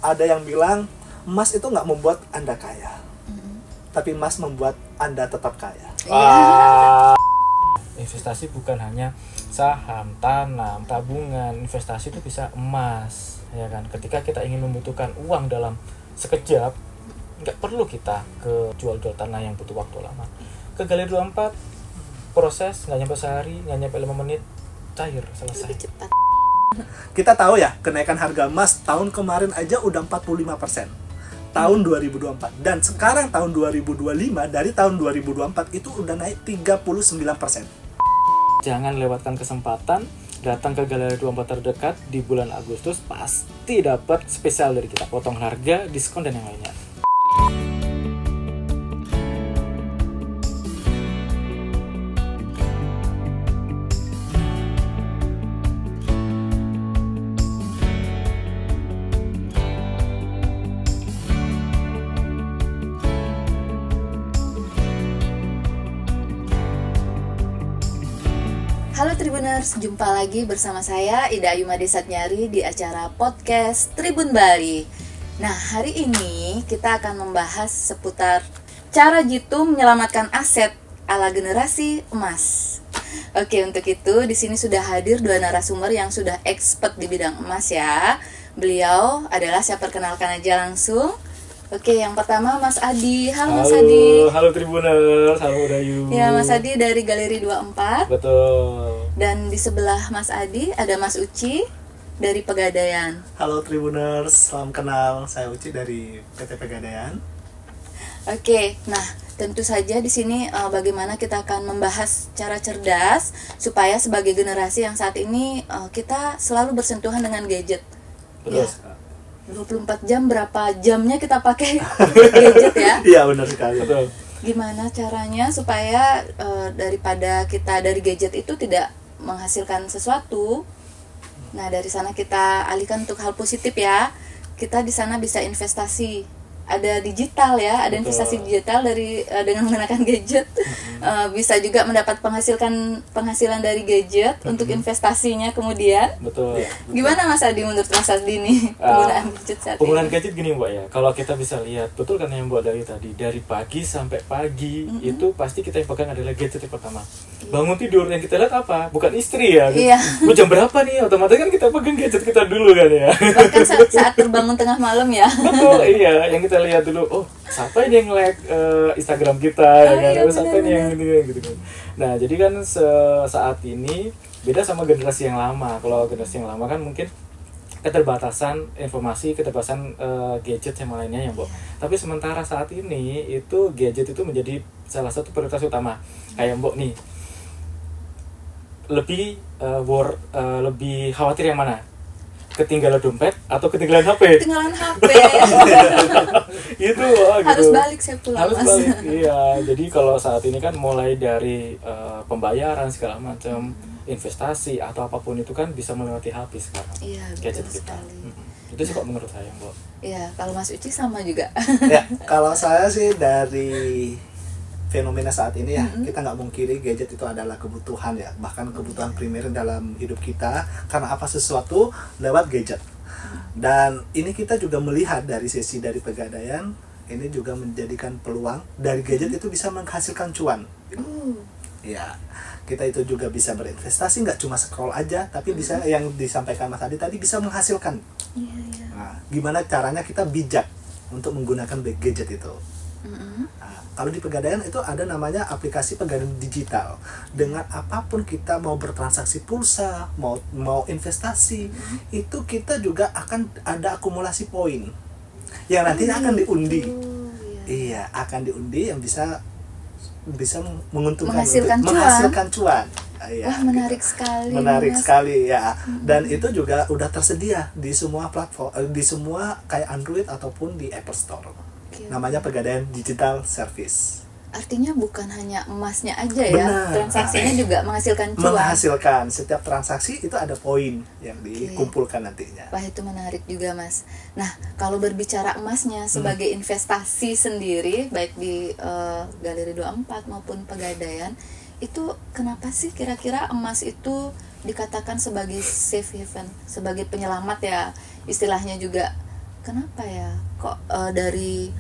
Ada yang bilang emas itu nggak membuat Anda kaya, tapi emas membuat Anda tetap kaya. Investasi bukan hanya saham, tanam, tabungan. Investasi itu bisa emas, ya kan? Ketika kita ingin membutuhkan uang dalam sekejap, nggak perlu kita ke jual-jual tanah yang butuh waktu lama. Ke Galeri 24, proses nggak nyampe sehari, nggak nyampe 5 menit, cair, selesai. Lebih cepat. Kita tahu ya, kenaikan harga emas tahun kemarin aja udah 45%. Tahun 2024. Dan sekarang tahun 2025, dari tahun 2024 itu udah naik 39%. Jangan lewatkan kesempatan, datang ke Galeri 24 terdekat di bulan Agustus, pasti dapat spesial dari kita, potong harga, diskon, dan yang lainnya. Halo Tribuners, jumpa lagi bersama saya Ida Ayu Made Satnyari di acara podcast Tribun Bali. Nah, hari ini kita akan membahas seputar cara jitu menyelamatkan aset ala generasi emas. Oke, untuk itu di sini sudah hadir dua narasumber yang sudah expert di bidang emas ya. Beliau adalah, saya perkenalkan aja langsung. Oke, yang pertama Mas Adi. Halo Mas Adi. Halo Tribuners, halo Dayu. Ya, Mas Adi dari Galeri 24. Betul. Dan di sebelah Mas Adi ada Mas Uci dari Pegadaian. Halo Tribuners, salam kenal. Saya Uci dari PT Pegadaian. Oke, nah tentu saja di sini bagaimana kita akan membahas cara cerdas supaya sebagai generasi yang saat ini kita selalu bersentuhan dengan gadget. Betul. Ya. 24 jam, berapa jamnya kita pakai gadget ya? Iya, benar sekali. Betul. Gimana caranya supaya daripada kita dari gadget itu tidak menghasilkan sesuatu. Nah, dari sana kita alihkan untuk hal positif ya. Kita di sana bisa investasi. Ada digital ya, ada Betul. investasi digital dari dengan menggunakan gadget. Bisa juga mendapat penghasilan dari gadget untuk investasinya kemudian. Betul. Gimana Mas Adi, menurut Mas Adi nih penggunaan gadget saat Penggunaan ini? gadget gini Mbak ya, kalau kita bisa lihat, betul kan yang Mbak dari pagi sampai pagi, itu pasti kita yang pegang adalah gadget yang pertama. Bangun tidur yang kita lihat apa? Bukan istri ya. Iya. Lu jam berapa nih? Otomatis kan kita pegang gadget kita dulu kan ya. Bahkan saat terbangun tengah malam ya. Betul, iya. Yang kita lihat dulu, oh siapa ini yang like Instagram kita, ya kan? iya, Siapa ini yang gitu kan. Nah, jadi kan saat ini beda sama generasi yang lama. Kalau generasi yang lama kan mungkin keterbatasan informasi, keterbatasan gadget yang lainnya ya, Bu. Tapi sementara saat ini itu gadget itu menjadi salah satu prioritas utama. Kayak Mbok nih, lebih khawatir yang mana? Ketinggalan dompet atau ketinggalan HP? Ketinggalan HP. Itu gitu. Harus balik saya pulang, Harus Mas. balik, iya. Jadi kalau saat ini kan mulai dari pembayaran segala macam, investasi atau apapun itu kan bisa melewati HP sekarang. Iya, Gadget betul kita. sekali. Itu sih kok menurut saya, Mbak. Iya, kalau Mas Uci sama juga. Ya, kalau saya sih dari fenomena saat ini ya, kita nggak mungkiri gadget itu adalah kebutuhan ya, bahkan kebutuhan primer dalam hidup kita, karena apa sesuatu lewat gadget. Dan ini kita juga melihat dari sisi dari Pegadaian, ini juga menjadikan peluang dari gadget itu bisa menghasilkan cuan. Ya, kita itu juga bisa berinvestasi, nggak cuma scroll aja, tapi bisa yang disampaikan Mas Adi tadi bisa menghasilkan. Iya, iya. Nah, gimana caranya kita bijak untuk menggunakan gadget itu? Nah, kalau di Pegadaian itu ada namanya aplikasi Pegadaian digital. Dengan apapun kita mau bertransaksi pulsa, mau investasi, itu kita juga akan ada akumulasi poin yang nantinya akan diundi. Iya, akan diundi yang bisa menguntungkan, menghasilkan cuan. Ya, Wah, menarik sekali. Menarik Mas. sekali ya. Dan itu juga udah tersedia di semua platform, di semua kayak Android ataupun di Apple Store. Namanya Pegadaian Digital Service. Artinya bukan hanya emasnya aja ya, Benar. transaksinya juga menghasilkan cuan. Menghasilkan, setiap transaksi itu ada poin yang dikumpulkan nantinya. Wah, itu menarik juga, Mas. Nah, kalau berbicara emasnya sebagai investasi sendiri, baik di Galeri 24 maupun Pegadaian, itu kenapa sih kira-kira emas itu dikatakan sebagai safe haven, sebagai penyelamat ya, istilahnya juga kenapa ya kok dari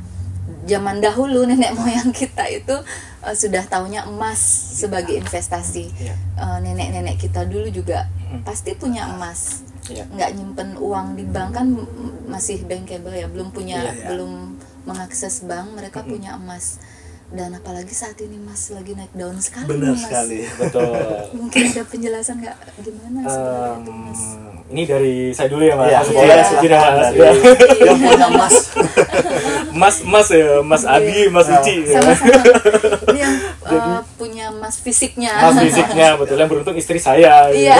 zaman dahulu nenek moyang kita itu sudah taunya emas sebagai investasi. Iya. Nenek-nenek kita dulu juga pasti punya emas. Iya. Nggak nyimpen uang di bank kan, masih bankable ya, belum punya Iya. belum mengakses bank, mereka punya emas. Dan apalagi saat ini Mas lagi naik daun sekali Benar nih, Mas. sekali. Betul. Mungkin ada penjelasan nggak gimana sebenarnya itu Mas? Ini dari saya dulu ya, Mas. Iya, Mas iya. boleh izin ya, Mas. Dari Ya. yang punya emas. Mas ya, Mas Adi, Mas Uci. Ya. Sama-sama. Ini yang punya emas fisiknya. Mas fisiknya, betul. Yang beruntung istri saya. Iya.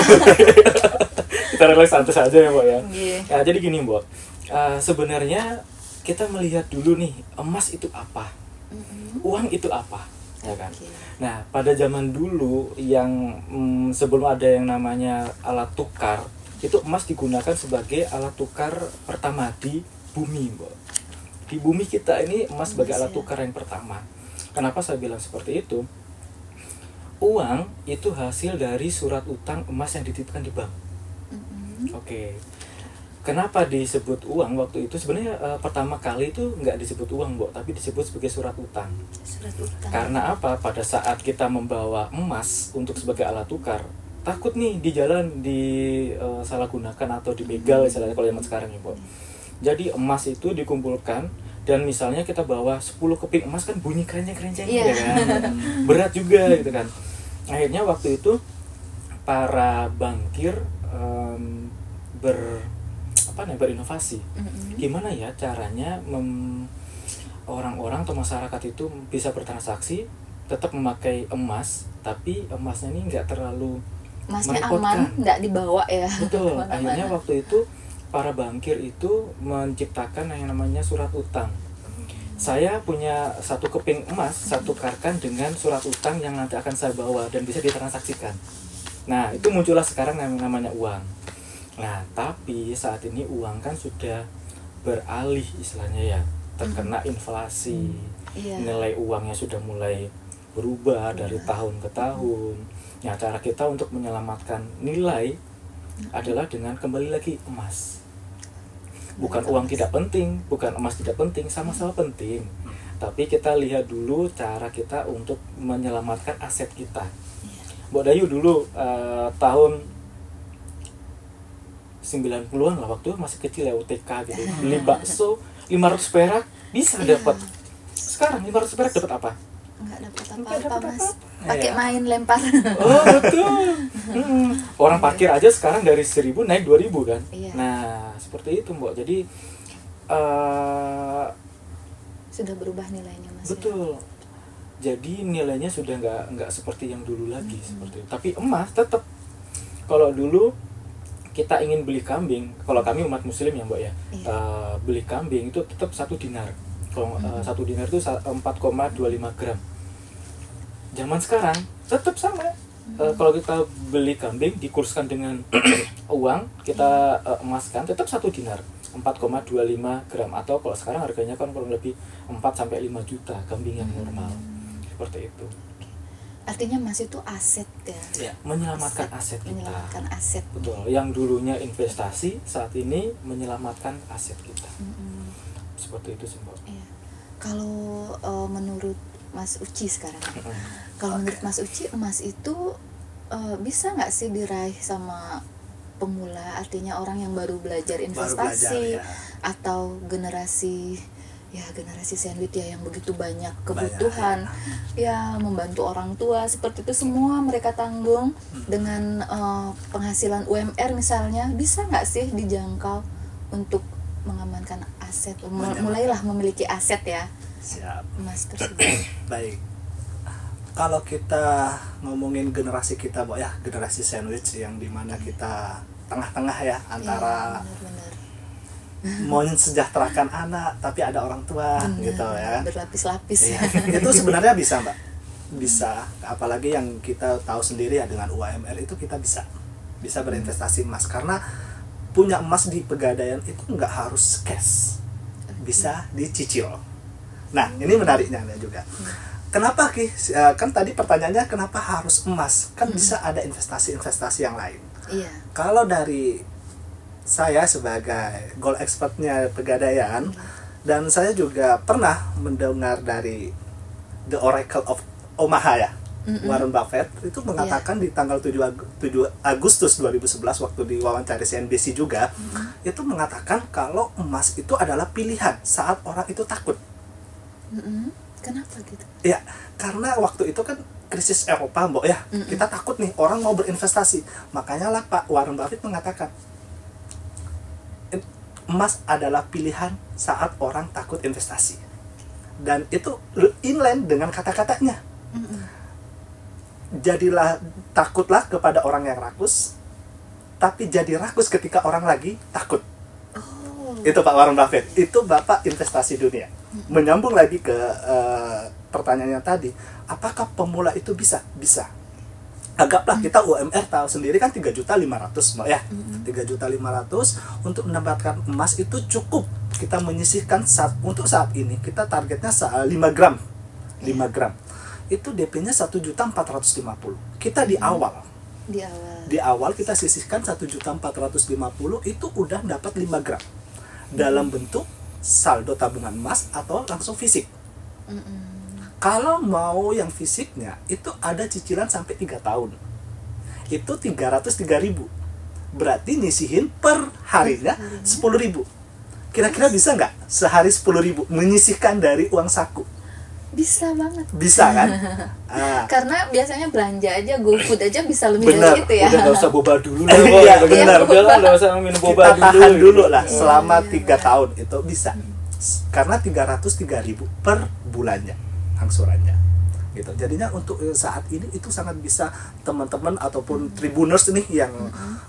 Kita relax santai saja ya, Mbak ya. Iya. Ya, jadi gini, Mbak. Sebenarnya kita melihat dulu nih, emas itu apa? Uang itu apa? Ya kan? Oke. Nah, pada zaman dulu yang sebelum ada yang namanya alat tukar, itu emas digunakan sebagai alat tukar pertama di bumi, Mbak. Di bumi kita ini emas sebagai alat tukar yang pertama. Kenapa saya bilang seperti itu? Uang itu hasil dari surat utang emas yang dititipkan di bank. Oke. Kenapa disebut uang waktu itu? Sebenarnya pertama kali itu nggak disebut uang, Mbok, tapi disebut sebagai surat utang. Surat utang. Karena apa? Pada saat kita membawa emas untuk sebagai alat tukar, takut nih di jalan salah gunakan atau dibegal istilahnya kalau zaman sekarang ya, Mbok. Jadi emas itu dikumpulkan dan misalnya kita bawa 10 keping emas kan bunyi kerenceng-kerenceng Iya. gitu kan. Berat juga gitu kan. Akhirnya waktu itu para bankir berinovasi. Gimana ya caranya orang-orang atau masyarakat itu bisa bertransaksi tetap memakai emas, tapi emasnya ini nggak terlalu Emasnya merepotkan. aman, nggak dibawa ya. Betul. kemana-mana. Akhirnya waktu itu para bankir itu menciptakan yang namanya surat utang. Saya punya 1 keping emas, saya tukarkan dengan surat utang yang nanti akan saya bawa dan bisa ditransaksikan. Nah, itu muncullah sekarang yang namanya uang. Nah, tapi saat ini uang kan sudah beralih istilahnya ya, terkena inflasi. Iya. Nilai uangnya sudah mulai berubah dari tahun ke tahun. Nah, cara kita untuk menyelamatkan nilai adalah dengan kembali lagi emas. Bukan uang tidak penting, bukan emas tidak penting, sama-sama penting. Tapi kita lihat dulu cara kita untuk menyelamatkan aset kita. Mbak Dayu dulu tahun 90-an lah, waktu masih kecil ya, UTK gitu, beli bakso 500 perak bisa dapat. Sekarang 500 perak dapat apa? Nggak dapat Nggak apa-apa dapat Mas. apa-apa. Pakai Iya. main lempar. Oh betul. Orang parkir aja sekarang dari 1.000 naik 2.000 kan. Iya. Nah seperti itu, Mbak. Jadi Sudah berubah nilainya Mas. Ya? betul. Jadi nilainya sudah nggak seperti yang dulu lagi seperti itu. Tapi emas tetap. Kalau dulu kita ingin beli kambing, kalau kami umat Muslim ya, Mbak ya, Iya. beli kambing itu tetap 1 dinar. Kalau 1 dinar itu 4,25 gram. Zaman sekarang tetap sama. Kalau kita beli kambing dikurskan dengan uang, kita emaskan tetap 1 dinar, 4,25 gram, atau kalau sekarang harganya kan kurang lebih 4-5 juta kambing yang normal. Seperti itu. Artinya Mas itu aset ya. Ya, menyelamatkan aset kita. Menyelamatkan aset. Betul. Yang dulunya investasi, saat ini menyelamatkan aset kita. Seperti itu sih, Mbak. Iya. Kalau menurut Mas Uci sekarang, kalau menurut Mas Uci, emas itu bisa nggak sih diraih sama pemula, artinya orang yang baru belajar investasi, ya. atau generasi sandwich ya, yang begitu banyak kebutuhan, ya membantu orang tua, seperti itu semua mereka tanggung dengan penghasilan UMR misalnya, bisa nggak sih dijangkau untuk mengamankan aset, mulailah memiliki aset ya. Siap. Emas tersebut. Baik. Kalau kita ngomongin generasi kita, Mbak ya, generasi sandwich yang dimana kita tengah-tengah ya, antara Ya, benar-benar. mau mensejahterakan anak tapi ada orang tua gitu ya. Berlapis-lapis Iya. ya. Itu sebenarnya bisa, Mbak. Bisa, apalagi yang kita tahu sendiri ya, dengan UMR itu kita bisa berinvestasi emas, karena punya emas di Pegadaian itu nggak harus cash, bisa dicicil. Nah, ini menariknya juga. Kenapa Ki? Kan tadi pertanyaannya kenapa harus emas? Kan bisa ada investasi-investasi yang lain. Iya. Kalau dari saya sebagai gold expertnya Pegadaian, dan saya juga pernah mendengar dari The Oracle of Omaha ya, Warren Buffett itu mengatakan di tanggal 7 Agustus 2011 waktu diwawancara CNBC juga, itu mengatakan kalau emas itu adalah pilihan saat orang itu takut. Kenapa gitu? Ya, karena waktu itu kan krisis Eropa, Mbok ya. Kita takut nih orang mau berinvestasi. Makanya lah Pak Warren Buffett mengatakan emas adalah pilihan saat orang takut investasi. Dan itu inline dengan kata-katanya. Jadilah takutlah kepada orang yang rakus, tapi jadi rakus ketika orang lagi takut. Itu Pak Warren Buffett, itu bapak investasi dunia. Menyambung lagi ke pertanyaannya tadi, apakah pemula itu bisa? Bisa. Anggaplah kita UMR tahu sendiri kan 3.500.000 Mbak ya. 3.500.000 untuk mendapatkan emas itu cukup. Kita menyisihkan untuk saat ini kita targetnya 5 gram. 5 gram. Itu DP-nya 1.450.000. Kita di awal. Di awal kita sisihkan 1.450.000 itu udah dapat 5 gram. Dalam bentuk saldo tabungan emas atau langsung fisik. Kalau mau yang fisiknya itu ada cicilan sampai 3 tahun. Itu 303.000. Berarti nyisihin per harinya 10.000. Kira-kira bisa nggak sehari 10.000 menyisihkan dari uang saku? Bisa banget. Bisa kan? Karena biasanya belanja aja, GoFood aja bisa lebih Bener, dari itu ya. Udah nggak usah boba dulu lah. Iya, benar. Udah lah, nggak usah minum boba Kita dulu. tahan dulu gitu. lah selama 3 tahun itu bisa. Karena 303.000 per bulannya angsurannya. Gitu. Jadinya untuk saat ini itu sangat bisa teman-teman ataupun tribuners nih yang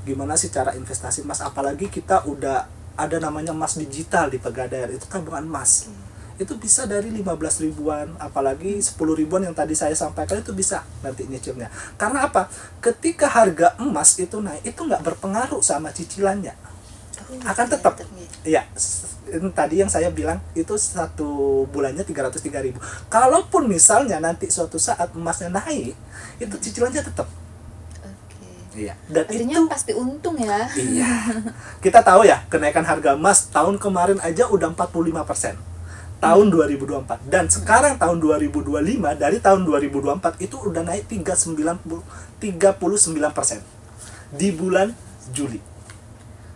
gimana sih cara investasi emas, apalagi kita udah ada namanya emas digital di Pegadaian, itu tabungan emas. Itu bisa dari 15 ribuan, apalagi 10 ribuan yang tadi saya sampaikan itu bisa nanti nyicilnya. Karena apa? Ketika harga emas itu naik, itu nggak berpengaruh sama cicilannya. Akan tetap. Ya, tadi yang saya bilang itu satu bulannya 303.000. Kalaupun misalnya nanti suatu saat emasnya naik, itu cicilannya tetap. Iya. Dan artinya itu pasti untung ya. Iya. Kita tahu ya, kenaikan harga emas tahun kemarin aja udah 45%. Tahun 2024. Dan sekarang tahun 2025, dari tahun 2024 itu udah naik 39% di bulan Juli.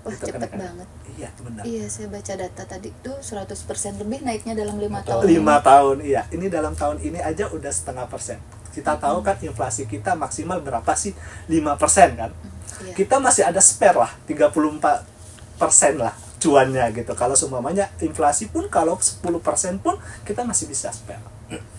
Wah, Itu cepet kenaikan. banget. Iya, benar. Iya, saya baca data tadi tuh 100% lebih naiknya dalam 5 tahun. 5 tahun, iya. Ini dalam tahun ini aja udah 0,5%. Kita tahu kan inflasi kita maksimal berapa sih? 5% kan? Iya. Kita masih ada spare lah, 34% lah cuannya gitu. Kalau semuanya inflasi pun kalau 10% pun kita masih bisa spare.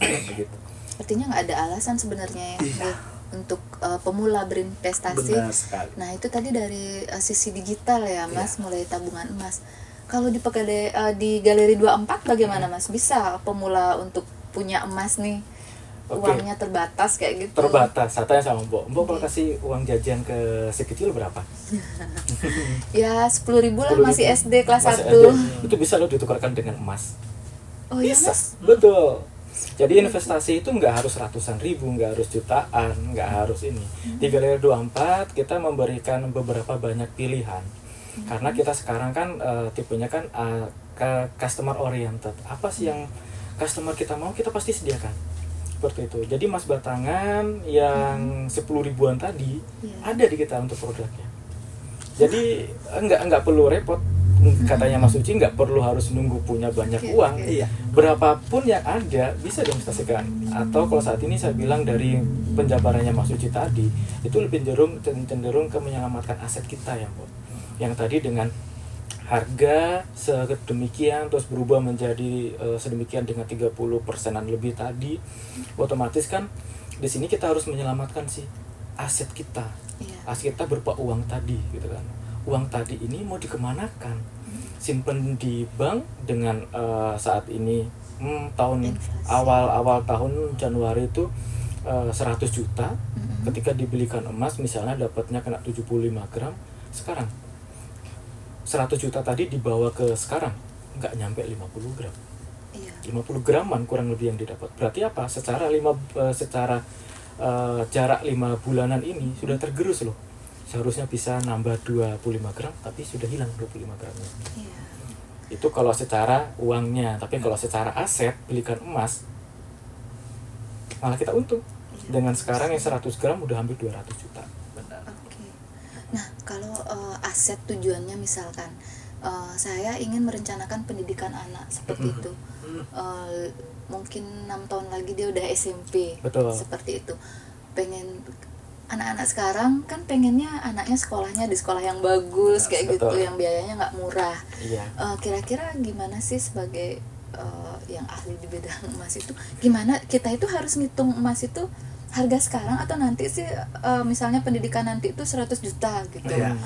Begitu. Artinya nggak ada alasan sebenarnya ya, Iya. untuk pemula berinvestasi. Benar sekali. Nah, itu tadi dari sisi digital ya, Mas, mulai tabungan emas. Kalau di di Galeri 24 bagaimana, Mas? Bisa pemula untuk punya emas nih? Oke. Uangnya terbatas kayak gitu. Terbatas. Saya tanya sama Mbok. Mbok kalau kasih uang jajan ke si kecil berapa? Ya 10.000 lah, masih 10.000. SD kelas Masih 1. SD. Itu bisa lo ditukarkan dengan emas. Oh iya, Bisa. Mas? Betul. Jadi investasi itu nggak harus ratusan ribu, nggak harus jutaan, nggak harus ini. Di Galeri 24 kita memberikan beberapa banyak pilihan. Karena kita sekarang kan tipenya kan ke customer oriented. Apa sih yang customer kita mau, kita pasti sediakan. Seperti itu. Jadi emas batangan yang 10 ribuan tadi ada di kita untuk produknya. Jadi nggak perlu repot. Katanya Mas Uci nggak perlu harus nunggu punya banyak uang. Iya. Berapapun yang ada bisa diinvestasikan. Atau kalau saat ini saya bilang dari penjabarannya Mas Uci tadi, itu lebih cenderung ke menyelamatkan aset kita ya, Bu. Yang tadi dengan harga sedemikian terus berubah menjadi sedemikian dengan 30%-an lebih tadi, otomatis kan di sini kita harus menyelamatkan si aset kita. Aset kita berupa uang tadi gitu kan. Uang tadi ini mau dikemanakan? Simpen di bank dengan saat ini tahun awal tahun Januari itu 100 juta. Ketika dibelikan emas misalnya dapatnya kena 75 gram. Sekarang 100 juta tadi dibawa ke sekarang nggak nyampe 50 gram. 50 graman kurang lebih yang didapat. Berarti apa? Secara jarak 5 bulanan ini sudah tergerus loh. seharusnya bisa nambah 25 gram tapi sudah hilang 25 gramnya. Iya. Itu kalau secara uangnya, tapi kalau secara aset belikan emas malah kita untung. Dengan sekarang yang 100 gram udah hampir 200 juta. Benar. Oke. Nah, kalau aset tujuannya misalkan saya ingin merencanakan pendidikan anak seperti itu. Mungkin 6 tahun lagi dia udah SMP. Betul. Seperti itu. Pengen anak-anak sekarang kan pengennya anaknya sekolahnya di sekolah yang bagus kayak betul. gitu, yang biayanya nggak murah. Iya. Kira-kira gimana sih sebagai yang ahli di bidang emas itu, gimana kita itu harus ngitung emas itu harga sekarang atau nanti sih, misalnya pendidikan nanti itu 100 juta gitu. Iya.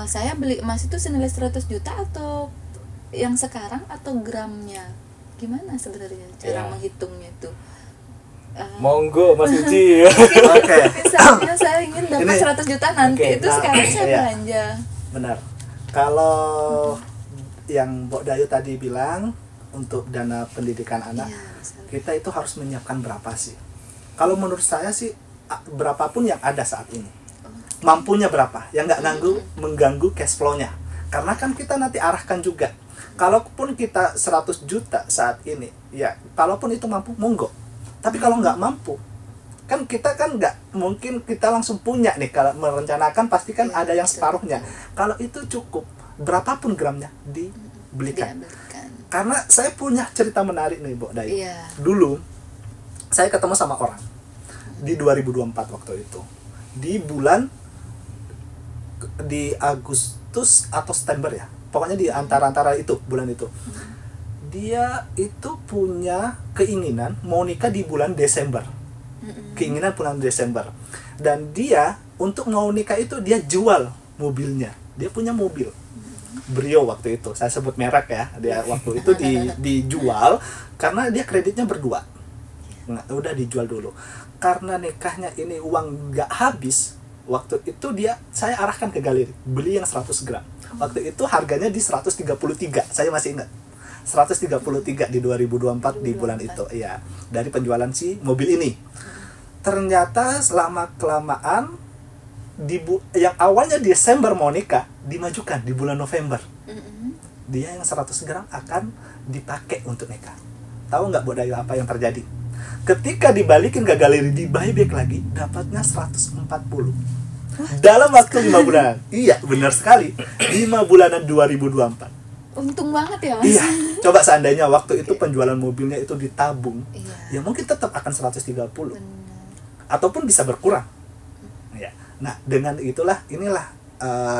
Saya beli emas itu senilai 100 juta atau yang sekarang atau gramnya, gimana sebenarnya cara Iya. menghitungnya itu? Monggo Mas Uci. Oke. Misalnya saya ingin dapat Ini- 100 juta nanti, Oke, itu nah, sekarang saya iya. belanja. Benar. Kalau yang Mbok Dayu tadi bilang untuk dana pendidikan anak, Iya, misalnya. kita itu harus menyiapkan berapa sih? Kalau menurut saya sih berapapun yang ada saat ini, mampunya berapa, yang nggak mengganggu cash flow-nya. Karena kan kita nanti arahkan juga. Kalaupun kita 100 juta saat ini, ya kalaupun itu mampu, monggo. Tapi kalau nggak mampu, kan kita kan nggak mungkin kita langsung punya nih. Kalau merencanakan pasti kan Iya, ada yang betul. separuhnya. Kalau itu cukup, berapapun gramnya dibelikan. Diambilkan. Karena saya punya cerita menarik nih, Mbok Dayu. Iya. Dulu saya ketemu sama orang di 2024 waktu itu. Di Agustus atau September ya. Pokoknya di antara-antara itu, bulan itu. Dia itu punya keinginan mau nikah di bulan Desember. Keinginan bulan Desember. Dan dia untuk mau nikah itu dia jual mobilnya. Dia punya mobil Brio waktu itu, saya sebut merek ya. Dia waktu itu dijual karena dia kreditnya berdua. Nah, udah dijual dulu. Karena nikahnya ini uang nggak habis, waktu itu saya arahkan ke galeri, beli yang 100 gram. Waktu itu harganya di 133, saya masih ingat. 133 di 2024 di bulan itu, iya, dari penjualan si mobil ini. Ternyata selama kelamaan yang awalnya Desember mau nikah dimajukan di bulan November. Dia yang 100 gram akan dipakai untuk nikah. Tahu nggak Mbok Dayu apa yang terjadi? Ketika dibalikin ke galeri, di buyback lagi, dapatnya 140. Dalam waktu 5 bulan. Iya, benar sekali. 5 bulanan 2024. Untung banget ya, Mas. Iya, coba seandainya waktu itu penjualan mobilnya itu ditabung, Iya. ya mungkin tetap akan 130. Benar. Ataupun bisa berkurang. Ya. Nah, dengan inilah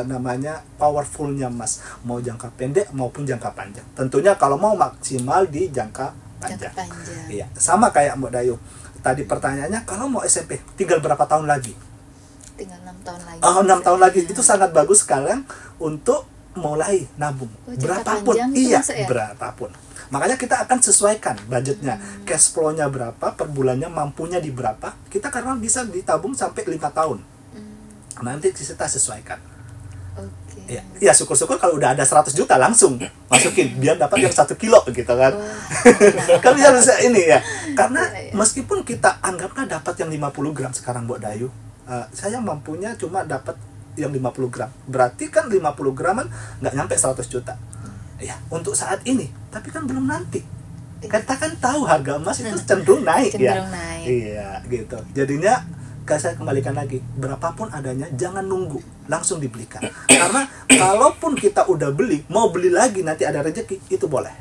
namanya powerfulnya Mas, mau jangka pendek maupun jangka panjang. Tentunya kalau mau maksimal di jangka panjang. Jangka panjang. Iya, sama kayak Mbak Dayu. Tadi pertanyaannya kalau mau SMP tinggal berapa tahun lagi? Tinggal 6 tahun lagi. 6 tahun lagi. Itu sangat bagus sekarang untuk mulai nabung. Oh, jangka Berapapun. panjang itu Iya, masuk ya? berapapun. Makanya kita akan sesuaikan budgetnya. Cash flow-nya berapa, per bulannya mampunya di berapa. Kita karena bisa ditabung sampai 5 tahun. Nanti kita sesuaikan. Oke. Ya, ya syukur-syukur kalau udah ada 100 juta langsung masukin biar dapat yang 1 kilo gitu kan. Kan bisa ini ya. Karena Iya, iya. meskipun kita anggaplah dapat yang 50 gram sekarang Mbok Dayu, saya mampunya cuma dapat yang 50 gram. Berarti kan 50 graman nggak nyampe 100 juta. Ya, untuk saat ini, tapi kan belum nanti. Kita kan tahu harga emas itu cenderung naik ya. Cenderung naik. Iya, gitu. Jadinya saya kembalikan lagi, berapapun adanya jangan nunggu, langsung dibelikan. Karena kalaupun kita udah beli, mau beli lagi nanti ada rezeki, itu boleh.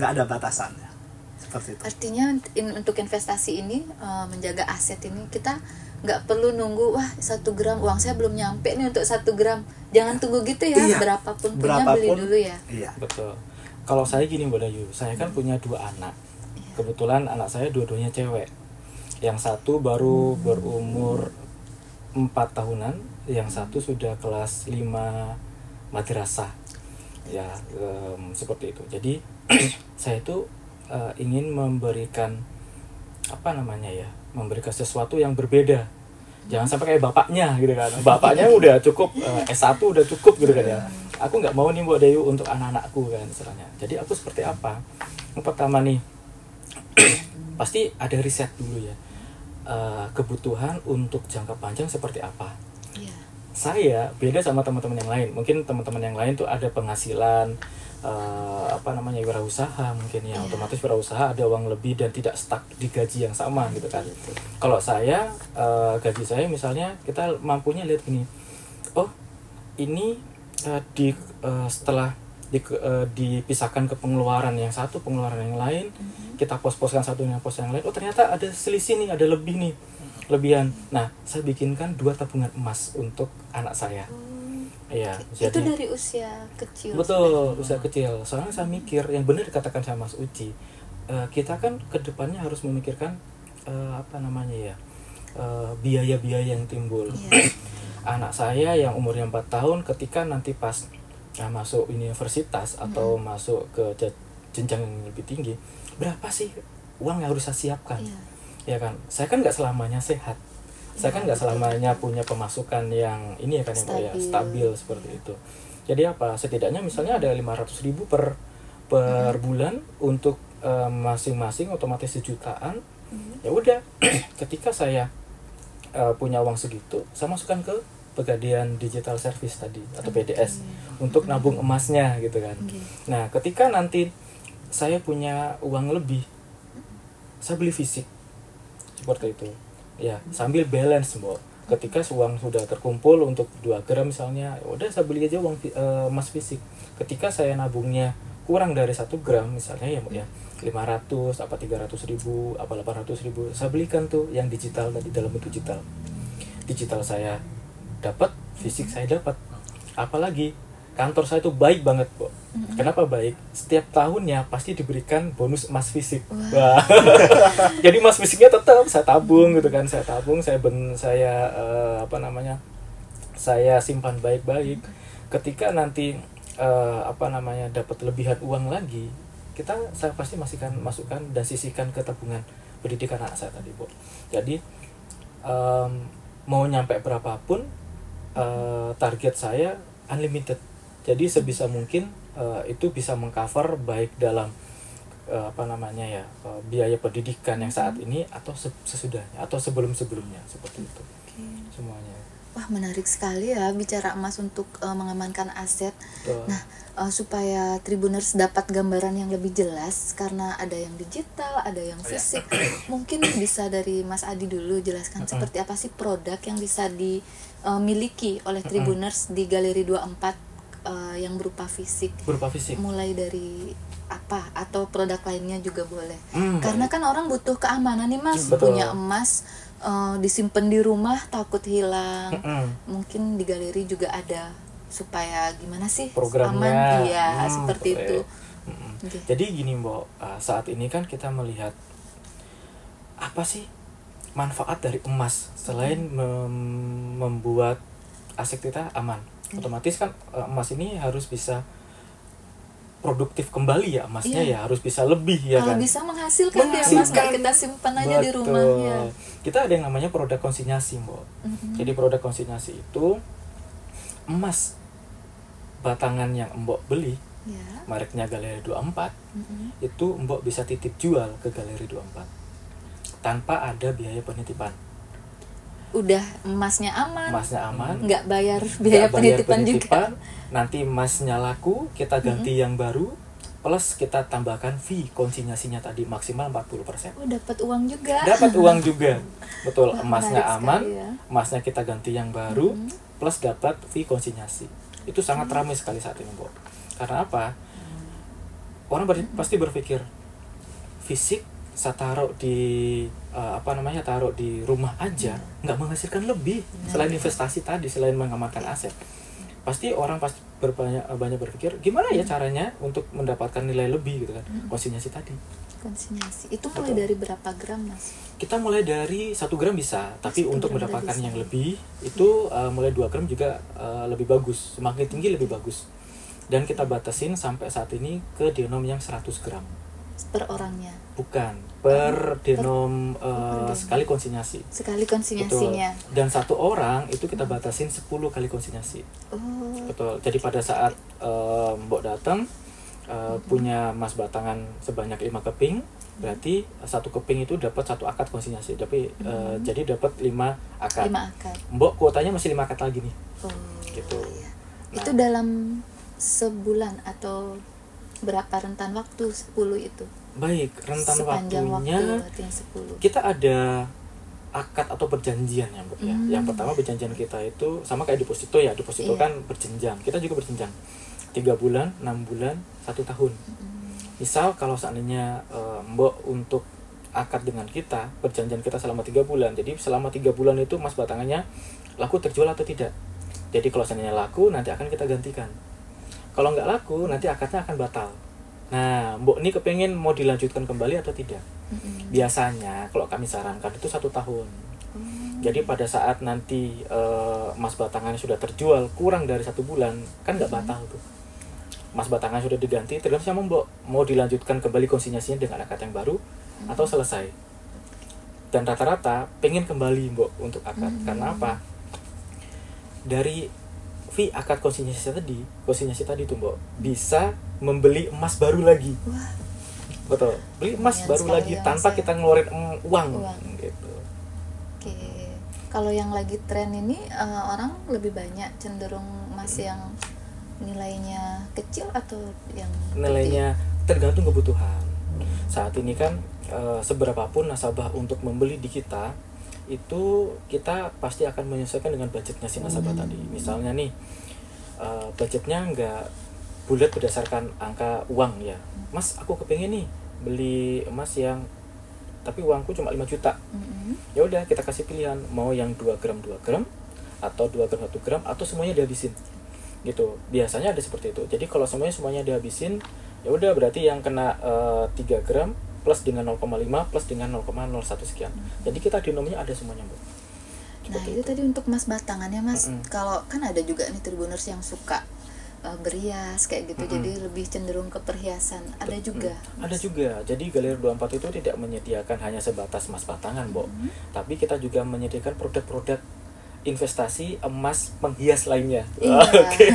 Nggak ada batasannya. Seperti itu. Artinya untuk investasi ini, menjaga aset ini, kita nggak perlu nunggu, wah 1 gram uang saya belum nyampe nih untuk 1 gram. Jangan tunggu gitu ya, Iya. berapapun punya beli dulu ya. Iya. Betul. Kalau saya gini Mbak Dayu, saya kan punya 2 anak. Kebetulan anak saya dua-duanya cewek. Yang satu baru berumur 4 tahunan, yang satu sudah kelas 5 madrasah. Ya, seperti itu. Jadi saya itu ingin memberikan memberikan sesuatu yang berbeda. Jangan sampai kayak bapaknya gitu kan. Bapaknya udah cukup S1 udah cukup gitu kan ya. Aku nggak mau nih Mbak Dayu untuk anak-anakku kan istilahnya. Jadi aku seperti apa? Yang pertama nih pasti ada riset dulu ya. Kebutuhan untuk jangka panjang seperti apa. Iya. saya beda sama teman-teman yang lain. Mungkin teman-teman yang lain tuh ada penghasilan wirausaha mungkin ya, otomatis wirausaha ada uang lebih dan tidak stuck di gaji yang sama gitu kan. Kalau saya gaji saya misalnya kita mampunya lihat gini, oh ini setelah dipisahkan ke pengeluaran yang satu, pengeluaran yang lain, kita pos-poskan satu dengan pos yang lain, oh ternyata ada selisih nih, ada lebih nih, lebihan. Nah, saya bikinkan 2 tabungan emas untuk anak saya. Iya, itu dari usia kecil. Betul, usia kecil. Soalnya saya mikir, yang benar dikatakan sama Mas Uci, kita kan kedepannya harus memikirkan biaya-biaya yang timbul. Anak saya yang umurnya 4 tahun, ketika nanti pas masuk universitas atau masuk ke jenjang yang lebih tinggi, berapa sih uang yang harus saya siapkan? Ya kan, saya kan nggak selamanya sehat. Saya kan nggak selamanya punya pemasukan yang ini ya kan, yang stabil seperti itu. Jadi apa? Setidaknya misalnya ada 500.000 per bulan untuk masing-masing, otomatis 1 jutaan. Ya udah, ketika saya punya uang segitu, saya masukkan ke Pegadaian Digital Service tadi atau PDS untuk nabung emasnya gitu kan. Nah, ketika nanti saya punya uang lebih, saya beli fisik seperti itu. Ya, sambil balance, Mbok. Ketika uang sudah terkumpul untuk 2 gram misalnya, ya udah saya beli aja uang emas fisik. Ketika saya nabungnya kurang dari 1 gram misalnya ya 500, 300.000, 800.000, saya belikan tuh yang digital tadi dalam bentuk digital. Digital saya dapat, fisik saya dapat. Apalagi kantor saya tuh baik banget, Bu. Kenapa baik? Setiap tahunnya pasti diberikan bonus emas fisik. Wah. Jadi emas fisiknya tetap saya tabung gitu kan, saya simpan baik-baik. Ketika nanti dapat lebihan uang lagi, saya pasti masukkan dan sisihkan ke tabungan pendidikan anak saya tadi, Bu. Jadi mau nyampe berapapun target saya unlimited. Jadi sebisa mungkin itu bisa mengcover baik dalam biaya pendidikan yang saat ini atau sesudahnya atau sebelum-sebelumnya seperti itu. Semuanya. Wah, menarik sekali ya bicara emas untuk mengamankan aset. Nah, supaya Tribuners dapat gambaran yang lebih jelas karena ada yang digital, ada yang fisik. Mungkin bisa dari Mas Adi dulu jelaskan seperti apa sih produk yang bisa dimiliki oleh Tribuners di Galeri 24 yang berupa fisik. Mulai dari apa atau produk lainnya juga boleh. Karena kan orang butuh keamanan nih, Mas. Punya emas disimpan di rumah takut hilang. Mungkin di galeri juga ada supaya gimana sih programnya aman, seperti itu. Jadi gini, Mbok, saat ini kan kita melihat apa sih manfaat dari emas selain membuat aset kita aman. Otomatis kan emas ini harus bisa produktif kembali ya emasnya, harus bisa lebih ya kan. Kalau bisa menghasilkan dia emas, kita simpan aja di rumah ya. Kita ada yang namanya produk konsinyasi, Mbok. Jadi produk konsinyasi itu emas batangan yang Mbok beli, mereknya Galeri 24, itu Mbok bisa titip jual ke Galeri 24 tanpa ada biaya penitipan. Udah emasnya aman, nggak bayar biaya penitipan juga. Nanti emasnya laku, kita ganti yang baru, plus kita tambahkan fee konsinyasinya tadi maksimal 40%. Oh, dapat uang juga. Betul. Wah, emasnya aman, ya. emasnya kita ganti yang baru, plus dapat fee konsinyasi. Itu sangat ramai sekali saat ini, Bu. Karena apa? Orang pasti berpikir fisik saya taruh di taruh di rumah aja nggak menghasilkan lebih selain investasi tadi, selain mengamankan aset. Pasti orang banyak berpikir gimana ya caranya untuk mendapatkan nilai lebih gitu kan. Konsinyasi tadi. Konsinyasi itu mulai dari berapa gram, Mas? Kita mulai dari 1 gram bisa, tapi untuk mendapatkan yang lebih itu mulai 2 gram juga lebih bagus, semakin tinggi lebih bagus. Dan kita batasin sampai saat ini ke denom yang 100 gram. Per orangnya? Bukan, per denom sekali konsinyasi. Sekali konsinyasinya. Betul. Dan 1 orang itu kita batasin 10 kali konsinyasi. Betul. Jadi pada saat Mbok datang, punya emas batangan sebanyak 5 keping, berarti satu keping itu dapat 1 akad konsinyasi, tapi jadi dapat 5 akad. 5 akad. Mbok kuotanya masih 5 akad lagi nih. Oh, Gitu. iya. Nah. Itu dalam sebulan atau berapa rentan waktu 10 itu? Baik, rentan Sepanjang waktunya waktu artinya 10. kita ada akad atau perjanjian ya, Mbak ya. Yang pertama perjanjian kita itu sama kayak deposito ya. Deposito Iya. kan berjenjang. Kita juga berjenjang. 3 bulan, 6 bulan, 1 tahun. Misal kalau seandainya Mbok untuk akad dengan kita, perjanjian kita selama 3 bulan. Jadi selama 3 bulan itu emas batangannya laku terjual atau tidak. Jadi kalau seandainya laku, nanti akan kita gantikan. Kalau nggak laku, nanti akadnya akan batal. Nah, Mbok ini kepengen mau dilanjutkan kembali atau tidak? Biasanya kalau kami sarankan itu 1 tahun. Jadi pada saat nanti emas batangannya sudah terjual kurang dari 1 bulan, kan nggak batal tuh. Emas batangan sudah diganti, tergantung sama Mbok mau dilanjutkan kembali konsinyasinya dengan akad yang baru atau selesai. Dan rata-rata pengen kembali Mbok untuk akad. Karena apa? Dari fee akad konsinyasi tadi tuh Mbok bisa membeli emas baru lagi. Wah, Betul, beli emas lumayan baru sekali lagi ya, tanpa Mas, ya. kita ngeluarin uang Uang. gitu. oke. Kalau yang lagi tren ini orang lebih banyak cenderung emas yang nilainya kecil atau yang Nilainya tergantung kebutuhan. Saat ini kan seberapapun nasabah untuk membeli di kita, itu kita pasti akan menyesuaikan dengan budgetnya si nasabah tadi. Misalnya nih budgetnya nggak bulat berdasarkan angka uang ya. Mas, aku kepengen nih beli emas yang tapi uangku cuma 5 juta. Ya udah, kita kasih pilihan mau yang 2 gram atau 2 gram 1 gram atau semuanya dihabisin. Gitu. Biasanya ada seperti itu. Jadi kalau semuanya dihabisin, ya udah berarti yang kena 3 gram plus dengan 0,5 plus dengan 0,01 sekian. Jadi kita dinomnya ada semuanya, Bu. Nah, Seperti itu tadi untuk emas batangannya, Mas. Mm-mm. Kalau kan ada juga nih tribuners yang suka berias kayak gitu, jadi lebih cenderung ke perhiasan. Ada juga. Ada juga. Jadi Galeri 24 itu tidak menyediakan hanya sebatas emas batangan, Bo. Tapi kita juga menyediakan produk-produk investasi emas penghias lainnya. Iya. Oke.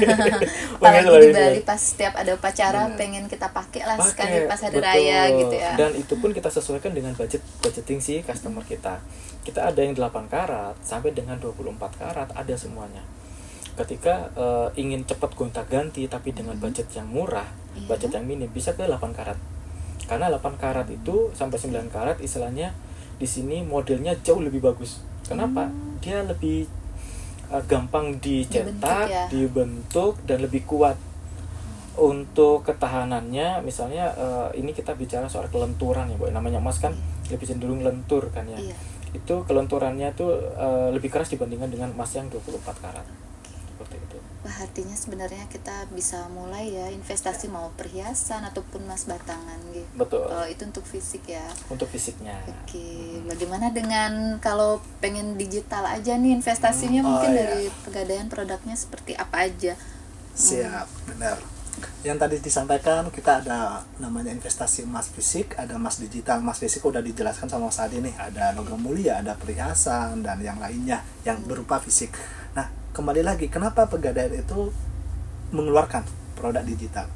Apalagi Penghias di lainnya. Bali pas setiap ada upacara pengen kita pakai lah sekali pas hari betul. raya gitu ya. Dan itu pun kita sesuaikan dengan budgeting si customer kita. Kita ada yang 8 karat sampai dengan 24 karat, ada semuanya. Ketika ingin cepat gonta-ganti tapi dengan budget yang murah, budget yang minim, bisa ke 8 karat. Karena 8 karat itu sampai 9 karat istilahnya di sini modelnya jauh lebih bagus. Kenapa? Dia lebih gampang dicetak, dibentuk dan lebih kuat. Untuk ketahanannya, misalnya ini kita bicara soal kelenturan ya, Bu. Namanya emas kan lebih cenderung lentur kan ya. Iya. Itu kelenturannya tuh lebih keras dibandingkan dengan emas yang 24 karat. Seperti itu. Wah, artinya sebenarnya kita bisa mulai ya investasi mau perhiasan ataupun emas batangan gitu. Betul. Itu untuk fisik ya. Untuk fisiknya. Oke, bagaimana dengan kalau pengen digital aja nih investasinya mungkin dari Pegadaian produknya seperti apa aja? Siap, benar. Yang tadi disampaikan kita ada namanya investasi emas fisik, ada emas digital. Emas fisik udah dijelaskan sama Mas Adi nih, ada logam mulia, ada perhiasan dan yang lainnya yang berupa fisik. Nah, kembali lagi kenapa Pegadaian itu mengeluarkan produk digital?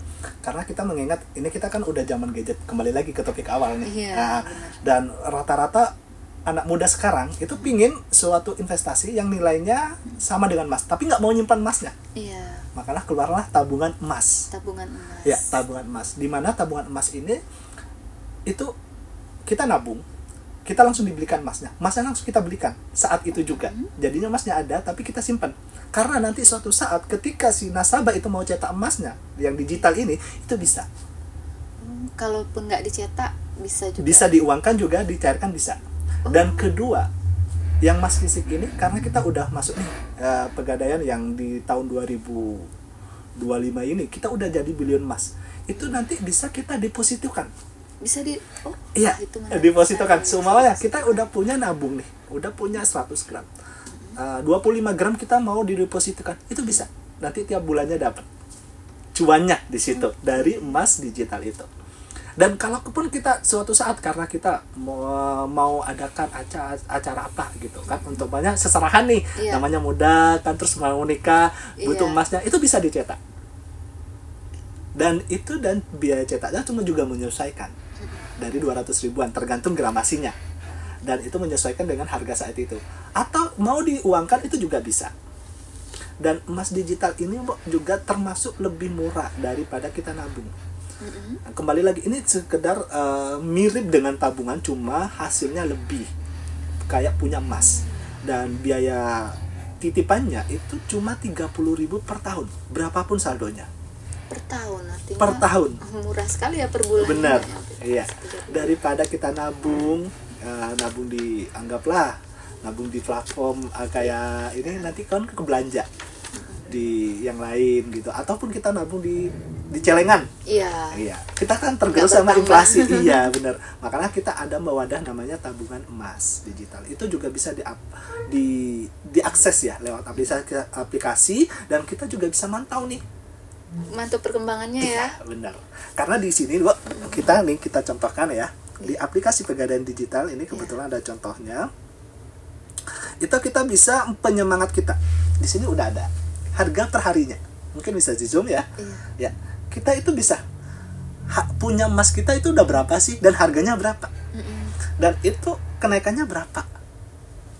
Karena kita mengingat ini kita kan udah zaman gadget, kembali lagi ke topik awal nih. Iya, Nah, dan rata-rata anak muda sekarang itu pingin suatu investasi yang nilainya sama dengan emas, tapi nggak mau nyimpan emasnya. Iya. Makanya keluarlah tabungan emas. Tabungan emas. Ya, tabungan emas. Di mana tabungan emas ini itu kita nabung, kita langsung dibelikan emasnya. Emasnya langsung kita belikan saat itu juga. Jadinya emasnya ada, tapi kita simpan. Karena nanti suatu saat ketika si nasabah itu mau cetak emasnya yang digital ini, itu bisa. Kalaupun nggak dicetak bisa juga. Bisa diuangkan juga, dicairkan bisa. Dan kedua, yang emas fisik ini karena kita udah masuk nih Pegadaian yang di tahun 2025 ini kita udah jadi bilion emas. Itu nanti bisa kita depositokan. Bisa Iya, depositokan. Semuanya kita udah punya nabung nih, udah punya 100 gram. 25 gram kita mau didepositokan. Itu bisa. Nanti tiap bulannya dapat cuannya di situ dari emas digital itu. Dan kalaupun kita suatu saat karena kita mau adakan acara apa gitu kan, untuk banyak seserahan nih, namanya muda kan, terus mau nikah, butuh emasnya, itu bisa dicetak. Dan biaya cetaknya cuma juga menyesuaikan dari 200 ribuan tergantung gramasinya, dan itu menyesuaikan dengan harga saat itu, atau mau diuangkan itu juga bisa. Dan emas digital ini juga termasuk lebih murah daripada kita nabung. Kembali lagi, ini sekedar mirip dengan tabungan, cuma hasilnya lebih kayak punya emas. Dan biaya titipannya itu cuma 30.000 per tahun, berapapun saldonya. Per tahun, artinya Per tahun. murah sekali ya per bulan. Benar, iya. Daripada kita nabung nabung di platform kayak ini, nanti kan belanja di yang lain gitu, ataupun kita nabung di celengan. Iya, kita kan tergerus sama inflasi. Iya, benar. Makanya kita ada wadah namanya tabungan emas digital. Itu juga bisa diakses ya lewat aplikasi, dan kita juga bisa mantau nih. Mantap perkembangannya ya. Iya, benar. Karena di sini kita contohkan ya, di aplikasi Pegadaian Digital ini kebetulan ada contohnya. Itu kita bisa penyemangat kita. Di sini udah ada harga per harinya. Mungkin bisa di zoom ya. Ya, kita itu bisa punya emas kita itu udah berapa sih, dan harganya berapa. Dan itu kenaikannya berapa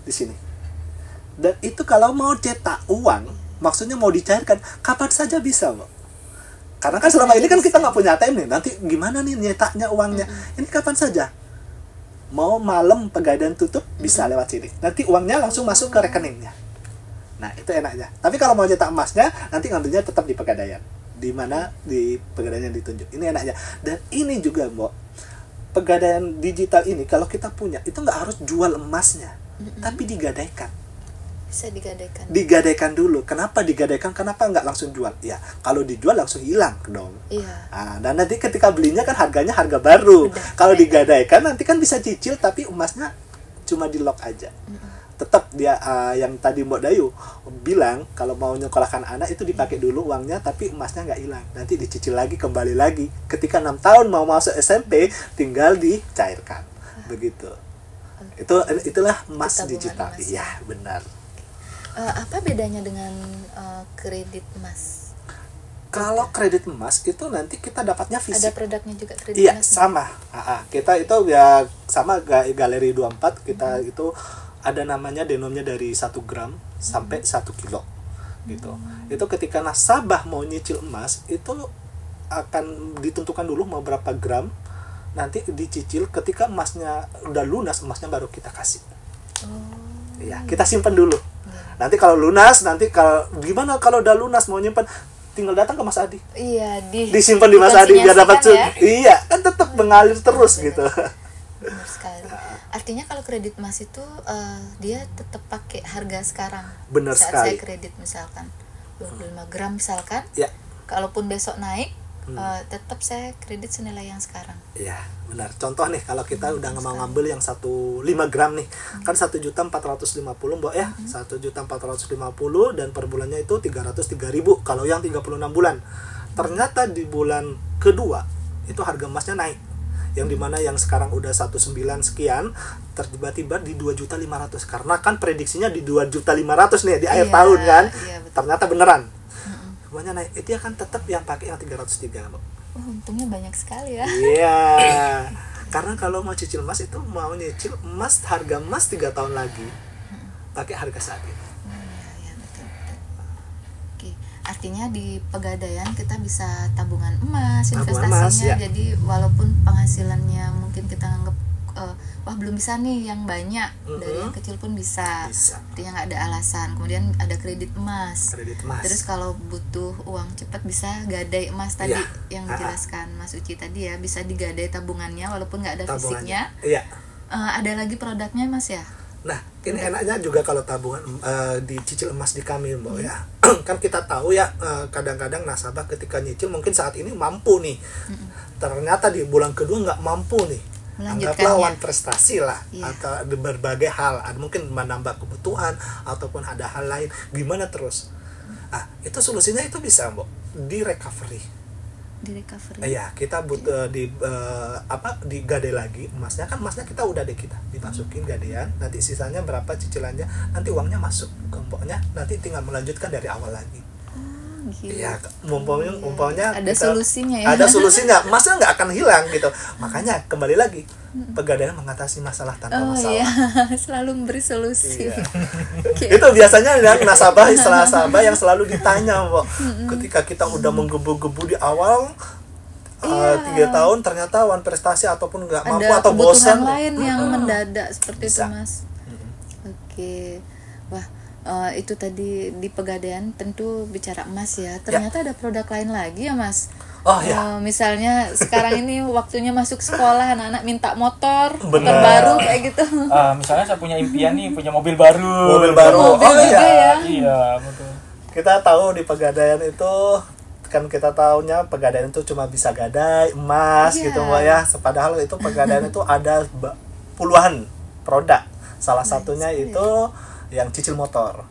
di sini. Dan itu kalau mau cetak uang, maksudnya mau dicairkan, kapan saja bisa, Mbak. Karena kan selama ini kan kita nggak punya ATM nih. Nanti gimana nih nyetaknya uangnya? Ini kapan saja. Mau malam Pegadaian tutup, bisa lewat sini. Nanti uangnya langsung masuk ke rekeningnya. Nah, itu enaknya. Tapi kalau mau cetak emasnya, nanti ngambilnya tetap di Pegadaian. Di mana? Di Pegadaian yang ditunjuk. Ini enaknya. Dan ini juga, Mbak, Pegadaian Digital ini kalau kita punya, itu nggak harus jual emasnya, tapi digadaikan. Bisa digadaikan. Digadaikan dulu. Kenapa digadaikan? Kenapa nggak langsung jual? Ya, kalau dijual langsung hilang dong. Iya. Nah, dan nanti ketika belinya kan harganya harga baru. Kalau digadaikan nanti kan bisa cicil, tapi emasnya cuma di lock aja. Tetap dia yang tadi Mbak Dayu bilang, kalau mau nyekolahkan anak itu dipakai dulu uangnya, tapi emasnya nggak hilang. Nanti dicicil lagi, kembali lagi. Ketika 6 tahun mau masuk SMP, tinggal dicairkan. Begitu. Itulah emas digital. Iya, benar. Apa bedanya dengan kredit emas? Kalau kredit emas itu nanti kita dapatnya fisik. Ada produknya juga kredit Iya, emas? sama. Kita itu ya sama Galeri 24, kita itu ada namanya denomnya dari 1 gram sampai 1 kilo gitu. Itu ketika nasabah mau nyicil emas, itu akan ditentukan dulu mau berapa gram, nanti dicicil. Ketika emasnya udah lunas, emasnya baru kita kasih. Iya, kita simpan dulu. Nanti kalau lunas, gimana kalau udah lunas mau nyimpan, tinggal datang ke Mas Adi. Iya, disimpan di Mas Adi biar dapat ya? Iya, kan tetap mengalir terus gitu. Benar sekali. Artinya kalau kredit emas itu dia tetap pakai harga sekarang. Benar saat sekali. saya kredit misalkan 25 gram misalkan. Ya. Kalaupun besok naik, tetap saya kredit senilai yang sekarang. Iya, benar. Contoh nih, kalau kita udah mau ngambil yang 5 gram nih, kan 1.450.000 Mbak ya. 1.450.000 dan per bulannya itu 303.000 kalau yang 36 bulan. Ternyata di bulan kedua itu harga emasnya naik. Yang dimana yang sekarang udah 19 sekian, tiba-tiba di 2.500.000. Karena kan prediksinya di 2.500.000 nih di akhir tahun kan. Iya, ternyata beneran. Semuanya naik. Itu akan tetap yang pakai yang 303, Mbak. Untungnya banyak sekali ya. Iya. Karena kalau mau cicil emas itu mau nyicil emas, harga emas 3 tahun lagi pakai harga saat ini. Iya, betul. Oke, artinya di Pegadaian kita bisa tabungan emas, investasinya. Ya. Jadi walaupun penghasilannya mungkin kita anggap wah belum bisa nih yang banyak, dari yang kecil pun bisa. Artinya nggak ada alasan. Kemudian ada kredit emas. Terus kalau butuh uang cepat bisa gadai emas tadi yang dijelaskan Mas Uci tadi ya, bisa digadai tabungannya walaupun nggak ada fisiknya. Iya. Ada lagi produknya Mas ya? Nah, ini enaknya juga kalau tabungan dicicil emas di kami, Mbak ya. Kan kita tahu ya, kadang-kadang nasabah ketika nyicil mungkin saat ini mampu nih. Ternyata di bulan kedua nggak mampu nih. Anggaplah wan prestasi lah, atau berbagai hal, ada mungkin menambah kebutuhan ataupun ada hal lain, gimana terus? Itu solusinya itu bisa, Mbak, di recovery. Iya, kita butuh digadai lagi emasnya, kan emasnya kita udah kita dimasukin gadaian, nanti sisanya berapa cicilannya, nanti uangnya masuk ke Mboknya, nanti tinggal melanjutkan dari awal lagi. lagi. Iya, umpamanya ada solusinya ya. Ada solusinya, emasnya nggak akan hilang gitu. Makanya kembali lagi, Pegadaian mengatasi masalah tanpa masalah. Iya, selalu memberi solusi. Iya. Itu biasanya yang nasabah yang selalu ditanya, Mbak. Ketika kita udah menggebu-gebu di awal 3 tahun ternyata prestasi ataupun nggak mampu atau bosan. Ada kebutuhan lain yang mendadak seperti Bisa. itu, Mas. Oke. Wah, itu tadi di Pegadaian tentu bicara emas ya. Ternyata ada produk lain lagi ya, Mas. Oh ya. Misalnya sekarang ini waktunya masuk sekolah, anak-anak minta motor Bener. baru kayak gitu. Misalnya saya punya impian nih, punya mobil baru. Mobil baru. Mobil juga ya. Iya, betul. Kita tahu di Pegadaian itu kan kita tahunya Pegadaian itu cuma bisa gadai emas Iya. gitu Mbak ya. Padahal itu Pegadaian itu ada puluhan produk. Salah satunya itu yang cicil motor.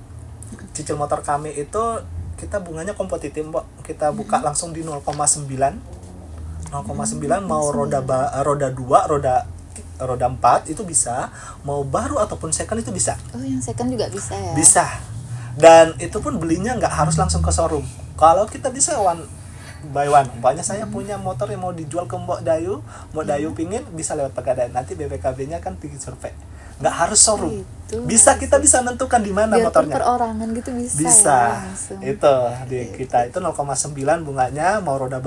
Cicil motor kami itu kita bunganya kompetitif Mbak. Kita buka langsung di 0,9 mau roda 2, roda 4 itu bisa, mau baru ataupun second itu bisa. Oh, yang second juga bisa ya? Bisa. Dan itu pun belinya nggak harus langsung ke showroom. Kalau kita bisa one by one. Umpamanya saya punya motor yang mau dijual ke Mbak Dayu pingin, bisa lewat Pegadaian. Nanti BPKB-nya kan tinggi survei. Nggak harus showroom. Bisa, kita bisa menentukan di mana biarpun motornya. perorangan gitu bisa. Bisa. Ya, langsung. Itu di kita itu 0,9 bunganya, mau roda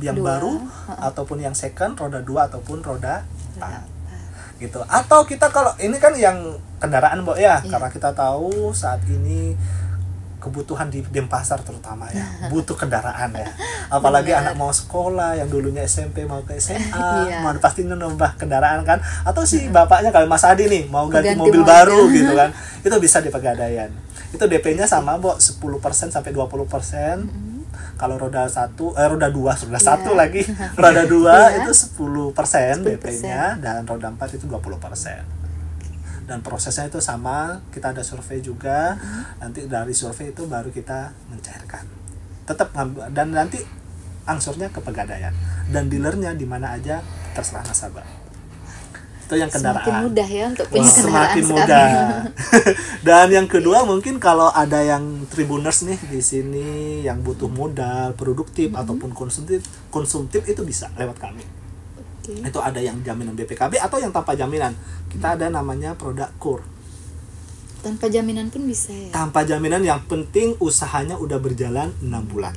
yang Dua. baru ataupun yang second, roda 2 ataupun roda 4. Gitu. Atau kita kalau ini kan yang kendaraan Mbak ya, karena kita tahu saat ini kebutuhan di Denpasar terutama ya, butuh kendaraan ya. Apalagi anak mau sekolah yang dulunya SMP mau ke SMA, mau pasti nambah kendaraan kan. Atau si bapaknya kalau Mas Adi nih mau ganti mobil baru gitu kan. Itu bisa di Pegadaian. Itu DP-nya sama Mbak, 10% sampai 20%. Kalau roda 1 lagi. Roda 2 itu 10% DP-nya dan roda 4 itu 20%. Dan prosesnya itu sama, kita ada survei juga. Nanti dari survei itu baru kita mencairkan. Tetap dan nanti angsurnya ke Pegadaian dan dealernya di mana aja terserah nasabah. Itu yang kendaraan. Semakin mudah ya untuk punya kendaraan semakin mudah. Dan yang kedua mungkin kalau ada yang tribuners nih di sini yang butuh modal produktif ataupun konsumtif itu bisa lewat kami. Itu ada yang jaminan BPKB atau yang tanpa jaminan. Kita ada namanya produk KUR. Tanpa jaminan pun bisa ya? Tanpa jaminan, yang penting usahanya udah berjalan 6 bulan.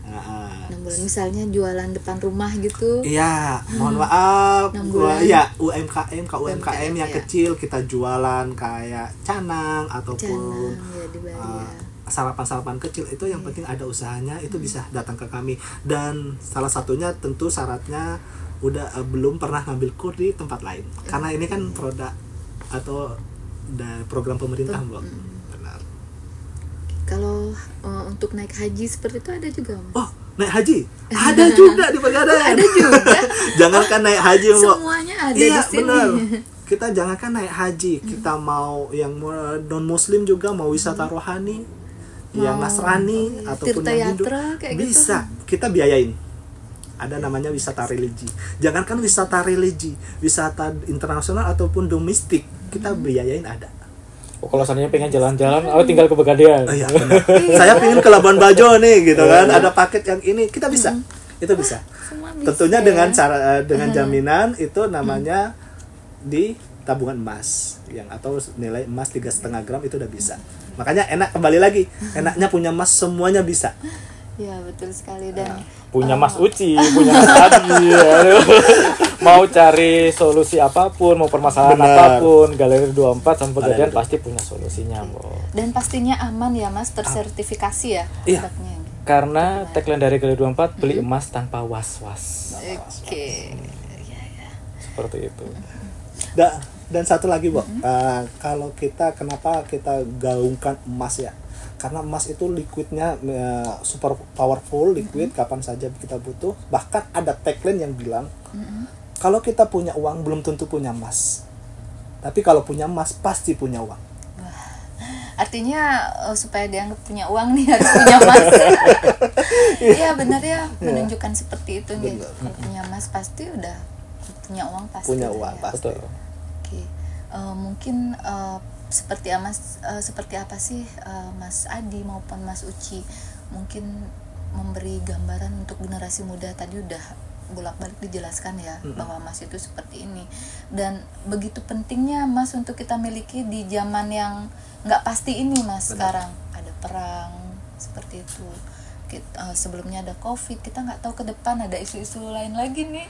6 bulan misalnya jualan depan rumah gitu. Iya, mohon maaf. 6 bulan. Iya, UMKM yang ya. kecil kita jualan kayak canang ataupun ya, di Bali ya. sarapan-sarapan kecil itu yang penting ada usahanya itu bisa datang ke kami. Dan salah satunya tentu syaratnya udah belum pernah ngambil kur di tempat lain. Karena ini kan produk atau program pemerintah, Mbak. Benar. Kalau untuk naik haji seperti itu ada juga, Mas? Oh, naik haji? Ada juga di Pegadaian. Ada juga. Jangankan naik haji, Mbak. Semuanya ada Iya, di sini. benar. Kita jangankan naik haji, kita mau yang non muslim juga mau wisata rohani, yang Nasrani ataupun yang Hindu kayak bisa gitu. kita biayain. Ada namanya wisata religi. Jangankan wisata religi, wisata internasional ataupun domestik kita biayain ada. Oh, kalau seandainya pengen jalan-jalan, tinggal ke Pegadaian. Oh iya, benar. Saya pengen ke Labuan Bajo nih gitu kan. Ada paket yang ini, kita bisa. Itu bisa. Semua bisa. Tentunya dengan cara dengan jaminan itu namanya di tabungan emas yang atau nilai emas 3,5 gram itu udah bisa. Makanya enak, kembali lagi. Enaknya punya emas semuanya bisa. Ya, betul sekali. Dan Punya Mas Uci, punya Mas Adi. Mau cari solusi apapun, mau permasalahan apapun, Galeri 24 sama Pegadaian pasti punya solusinya, Mbak. Dan pastinya aman ya, Mas, tersertifikasi ya Iya. produknya. Karena tagline dari Galeri 24, beli emas tanpa was-was. Oke. Seperti itu. Dan satu lagi, Bu. Kalau kenapa kita gaungkan emas ya? Karena emas itu liquidnya super powerful, liquid kapan saja kita butuh. Bahkan ada tagline yang bilang kalau kita punya uang belum tentu punya emas, tapi kalau punya emas pasti punya uang. Artinya supaya dianggap punya uang nih harus punya emas. Iya, benar ya, menunjukkan seperti itu nih. Kalau punya emas pasti udah punya uang pasti. Punya uang Ya. pasti. Betul. Oke. Mungkin seperti apa sih Mas Adi maupun Mas Uci mungkin memberi gambaran untuk generasi muda. Tadi udah bolak-balik dijelaskan ya bahwa emas itu seperti ini, dan begitu pentingnya emas untuk kita miliki di zaman yang nggak pasti ini Mas. Sekarang ada perang seperti itu, sebelumnya ada COVID, kita nggak tahu ke depan ada isu-isu lain lagi nih.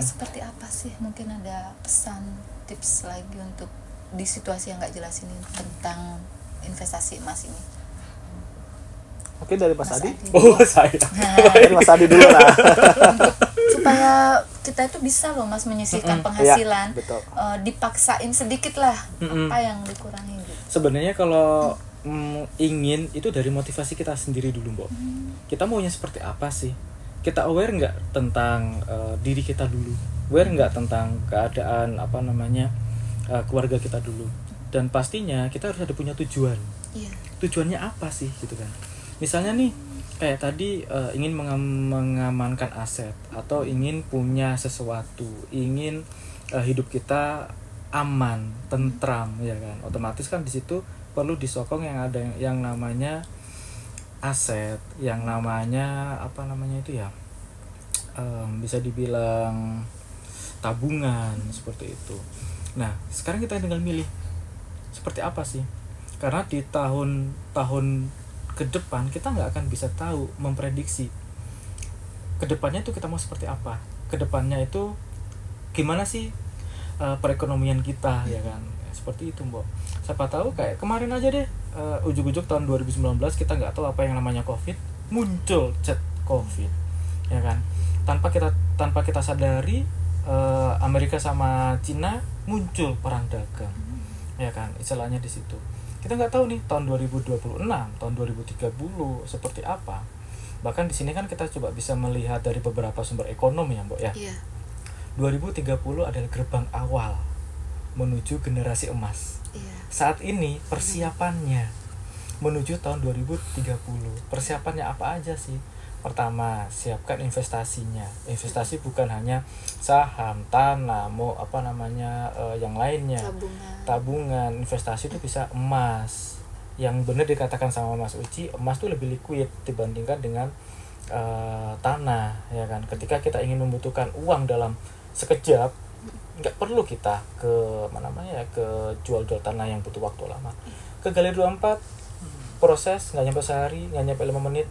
Seperti apa sih, mungkin ada pesan tips lagi untuk di situasi yang nggak jelas ini tentang investasi emas ini? Oke, dari Mas Adi. Oh, saya. Dari Mas Adi dulu lah. Supaya kita itu bisa loh Mas menyisihkan penghasilan. Ya, betul. Dipaksain sedikit lah apa yang dikurangi gitu. Sebenarnya kalau ingin itu dari motivasi kita sendiri dulu, Mbok. Kita maunya seperti apa sih? Kita aware nggak tentang diri kita dulu? Aware nggak tentang keadaan keluarga kita dulu? Dan pastinya kita harus ada punya tujuan. Iya. Tujuannya apa sih gitu kan? Misalnya nih kayak tadi ingin mengamankan aset atau ingin punya sesuatu, ingin hidup kita aman, tentram, ya kan? Otomatis kan di situ perlu disokong yang ada yang namanya aset, yang namanya bisa dibilang tabungan seperti itu. Nah, sekarang kita tinggal milih seperti apa sih? Karena di tahun-tahun ke depan kita nggak akan bisa tahu, memprediksi ke depannya itu kita mau seperti apa, ke depannya itu gimana sih perekonomian kita, ya kan? Seperti itu, Mbok. Siapa tahu kayak kemarin aja deh, ujuk-ujuk tahun 2019 kita nggak tahu apa yang namanya COVID, muncul chat COVID, ya kan? Tanpa kita sadari, Amerika sama Cina muncul perang dagang, ya kan? Istilahnya di situ. Kita nggak tahu nih tahun 2026, tahun 2030 seperti apa. Bahkan di sini kan kita coba bisa melihat dari beberapa sumber ekonomi ya, Mbok ya. Iya. 2030 adalah gerbang awal menuju generasi emas. Iya. Saat ini persiapannya menuju tahun 2030. Persiapannya apa aja sih? Pertama, siapkan investasinya. Investasi bukan hanya saham, tanah, yang lainnya. Tabungan. Investasi itu bisa emas. Yang benar dikatakan sama Mas Uci, emas itu lebih liquid dibandingkan dengan tanah, ya kan? Ketika kita ingin membutuhkan uang dalam sekejap, nggak perlu kita ke jual tanah yang butuh waktu lama. Ke Galeri 24, proses nggak nyampe sehari, nggak nyampe 5 menit,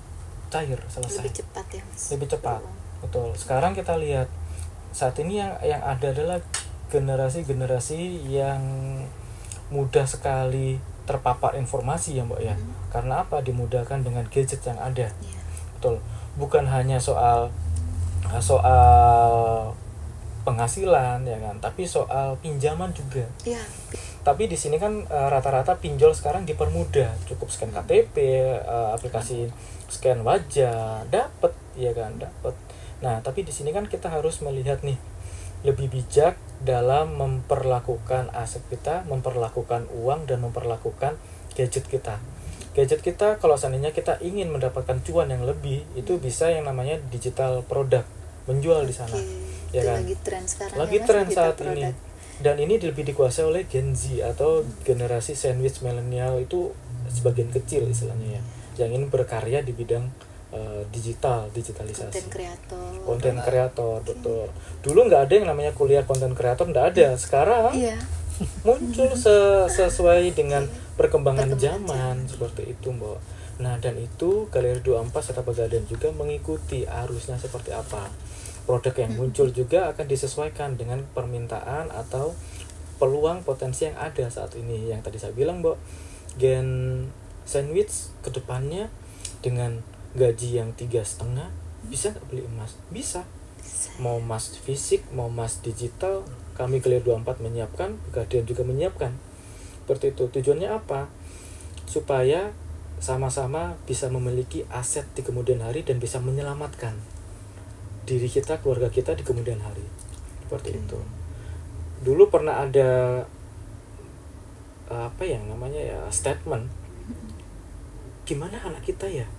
cair, selesai. Lebih cepat ya Mas. Lebih cepat, betul. Sekarang kita lihat saat ini yang ada adalah generasi yang mudah sekali terpapar informasi ya, Mbak ya. Karena apa? Dimudahkan dengan gadget yang ada. Betul. Bukan hanya soal penghasilan, ya kan, tapi soal pinjaman juga. Iya. Tapi di sini kan rata-rata pinjol sekarang dipermudah, cukup scan KTP, aplikasi scan wajah, dapat, ya kan, dapat. Nah, tapi di sini kan kita harus melihat nih, lebih bijak dalam memperlakukan aset kita, memperlakukan uang, dan memperlakukan gadget kita. Gadget kita, kalau seandainya kita ingin mendapatkan cuan yang lebih, itu bisa yang namanya digital product, menjual di sana. Ya kan? Lagi tren sekarang. Lagi tren saat ini. Dan ini lebih dikuasai oleh Gen Z atau generasi sandwich milenial, itu sebagian kecil istilahnya ya, yang ingin berkarya di bidang digitalisasi. Konten kreator, betul. Dulu nggak ada yang namanya kuliah konten kreator, nggak ada. Sekarang muncul sesuai dengan perkembangan zaman seperti itu, Mbak. Nah, dan itu Galeri 24 serta Pegadaian juga mengikuti arusnya seperti apa. Produk yang muncul juga akan disesuaikan dengan permintaan atau peluang potensi yang ada saat ini. Yang tadi saya bilang, Mbak, Gen Sandwich kedepannya dengan gaji yang 3,5 bisa nggak beli emas? Bisa. Mau emas fisik, mau emas digital, kami Galeri 24 menyiapkan, Pegadaian juga menyiapkan. Seperti itu. Tujuannya apa? Supaya sama-sama bisa memiliki aset di kemudian hari dan bisa menyelamatkan diri kita, keluarga kita di kemudian hari. Seperti itu. Dulu pernah ada statement, gimana anak kita ya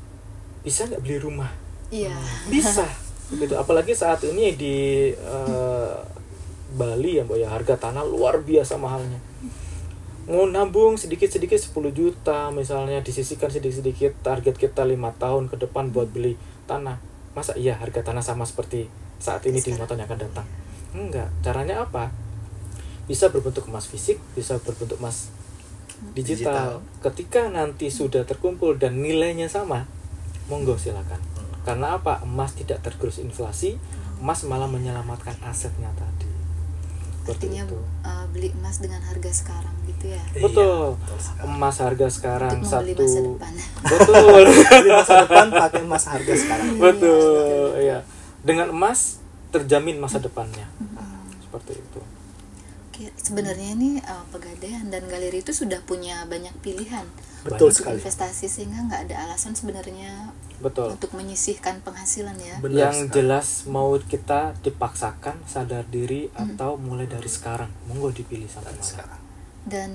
bisa nggak beli rumah? Iya. Bisa. Gitu. Apalagi saat ini di Bali ya, Mbak ya, harga tanah luar biasa mahalnya. mau nabung sedikit-sedikit 10 juta misalnya, disisihkan sedikit-sedikit, target kita 5 tahun ke depan buat beli tanah. Masa iya harga tanah sama seperti saat ini di 5 tahun yang akan datang? Enggak. Caranya apa? Bisa berbentuk emas fisik, bisa berbentuk emas digital. Ketika nanti sudah terkumpul dan nilainya sama, monggo silakan. Karena apa? Emas tidak tergerus inflasi, emas malah menyelamatkan asetnya tadi. Artinya beli emas dengan harga sekarang gitu ya. Betul. Betul. Emas harga sekarang Untuk membeli masa depan. Betul. Di masa depan pakai emas harga sekarang. Betul. Iya. Dengan emas terjamin masa depannya. Seperti itu. Oke, sebenarnya ini Pegadaian dan galeri itu sudah punya banyak pilihan Betul untuk sekali. investasi, sehingga nggak ada alasan sebenarnya Betul. untuk menyisihkan penghasilan ya. Benar Yang sekali. jelas mau kita dipaksakan sadar diri atau mulai dari sekarang, monggo dipilih sampai mana. Sekarang. Dan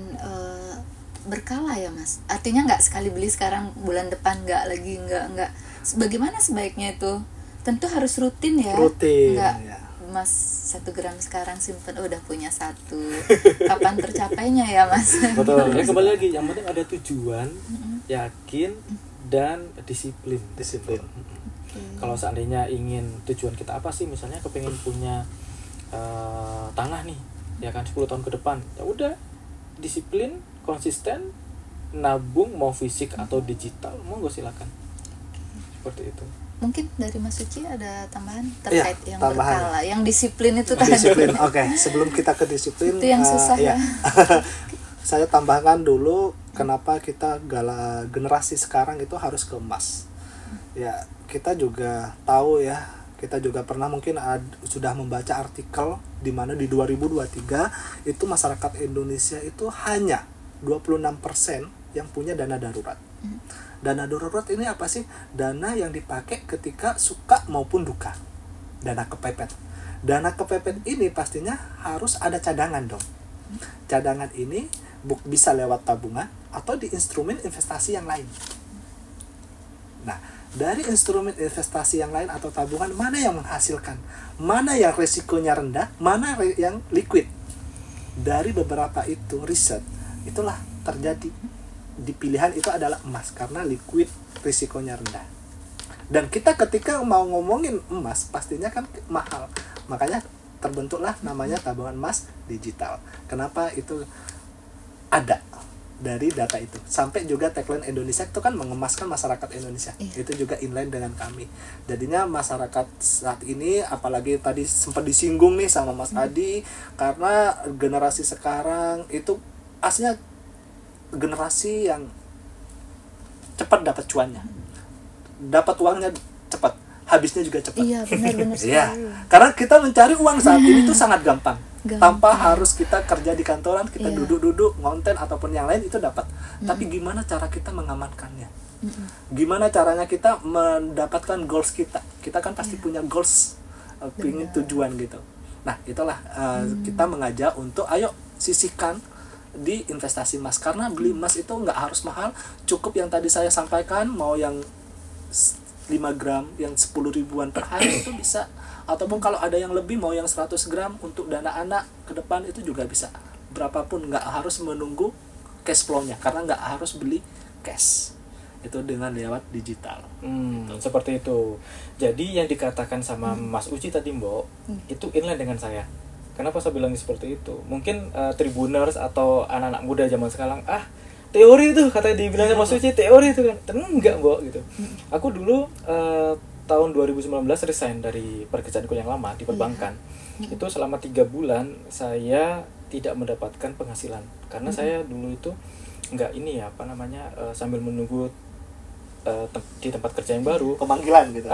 berkala ya Mas. Artinya nggak sekali beli sekarang, bulan depan nggak lagi, nggak. Bagaimana sebaiknya itu? Tentu harus rutin ya. Rutin. Nggak Ya. Mas 1 gram sekarang simpen, udah punya 1. Kapan tercapainya ya Mas? Betul. Ya kembali lagi, yang penting ada tujuan, yakin dan disiplin. Disiplin. Kalau seandainya ingin tujuan kita apa sih, misalnya kepengen punya tanah nih, ya kan 10 tahun ke depan, ya udah disiplin, konsisten, nabung mau fisik atau digital, monggo silakan. Seperti itu. Mungkin dari Mas Suci ada tambahan Iya, terkait yang tambahan. berkala, yang disiplin itu tadi. Disiplin. Oke, sebelum kita ke disiplin, Itu yang susah ya. ya. Saya tambahkan dulu kenapa kita generasi sekarang itu harus ke emas. Ya, kita juga tahu ya, kita juga pernah mungkin sudah membaca artikel di mana di 2023 itu masyarakat Indonesia itu hanya 26% yang punya dana darurat. Dana darurat ini apa sih? Dana yang dipakai ketika suka maupun duka. Dana kepepet. Dana kepepet ini pastinya harus ada cadangan dong. Cadangan ini bisa lewat tabungan atau di instrumen investasi yang lain. Nah, dari instrumen investasi yang lain atau tabungan, mana yang menghasilkan? Mana yang resikonya rendah? Mana yang liquid? Dari beberapa itu riset, itulah terjadi. Di pilihan itu adalah emas karena liquid, risikonya rendah. Dan kita ketika mau ngomongin emas pastinya kan mahal, makanya terbentuklah namanya tabungan emas digital. Kenapa itu ada dari data itu? Sampai juga tagline Indonesia itu kan mengemaskan masyarakat Indonesia. Itu juga inline dengan kami. Jadinya masyarakat saat ini, apalagi tadi sempat disinggung nih sama Mas Adi, karena generasi sekarang itu aslinya generasi yang cepat dapat cuannya, dapat uangnya cepat, habisnya juga cepat. Iya, benar-benar sekali. Iya, karena kita mencari uang saat ini itu sangat gampang. Tanpa harus kita kerja di kantoran, kita duduk-duduk ngonten ataupun yang lain itu dapat. Tapi gimana cara kita mengamankannya? Gimana caranya kita mendapatkan goals kita? Kita kan pasti punya goals, ingin tujuan gitu. Nah, itulah kita mengajak untuk ayo sisihkan di investasi emas, karena beli emas itu nggak harus mahal, cukup yang tadi saya sampaikan, mau yang 5 gram yang 10 ribuan per hari itu bisa, ataupun kalau ada yang lebih mau yang 100 gram untuk dana anak ke depan itu juga bisa, berapapun, nggak harus menunggu cash flow-nya karena nggak harus beli cash, itu dengan lewat digital. Seperti itu. Jadi yang dikatakan sama Mas Uci tadi Mbok, itu inline dengan saya. Kenapa saya bilang seperti itu? Mungkin tribuners atau anak-anak muda zaman sekarang, teori itu katanya dibilangnya Mas Uci, teori itu kan. Enggak, Mbok gitu. Aku dulu tahun 2019 resign dari pekerjaanku yang lama di perbankan. Itu selama 3 bulan saya tidak mendapatkan penghasilan karena saya dulu itu enggak sambil menunggu di tempat kerja yang baru, Pemanggilan gitu.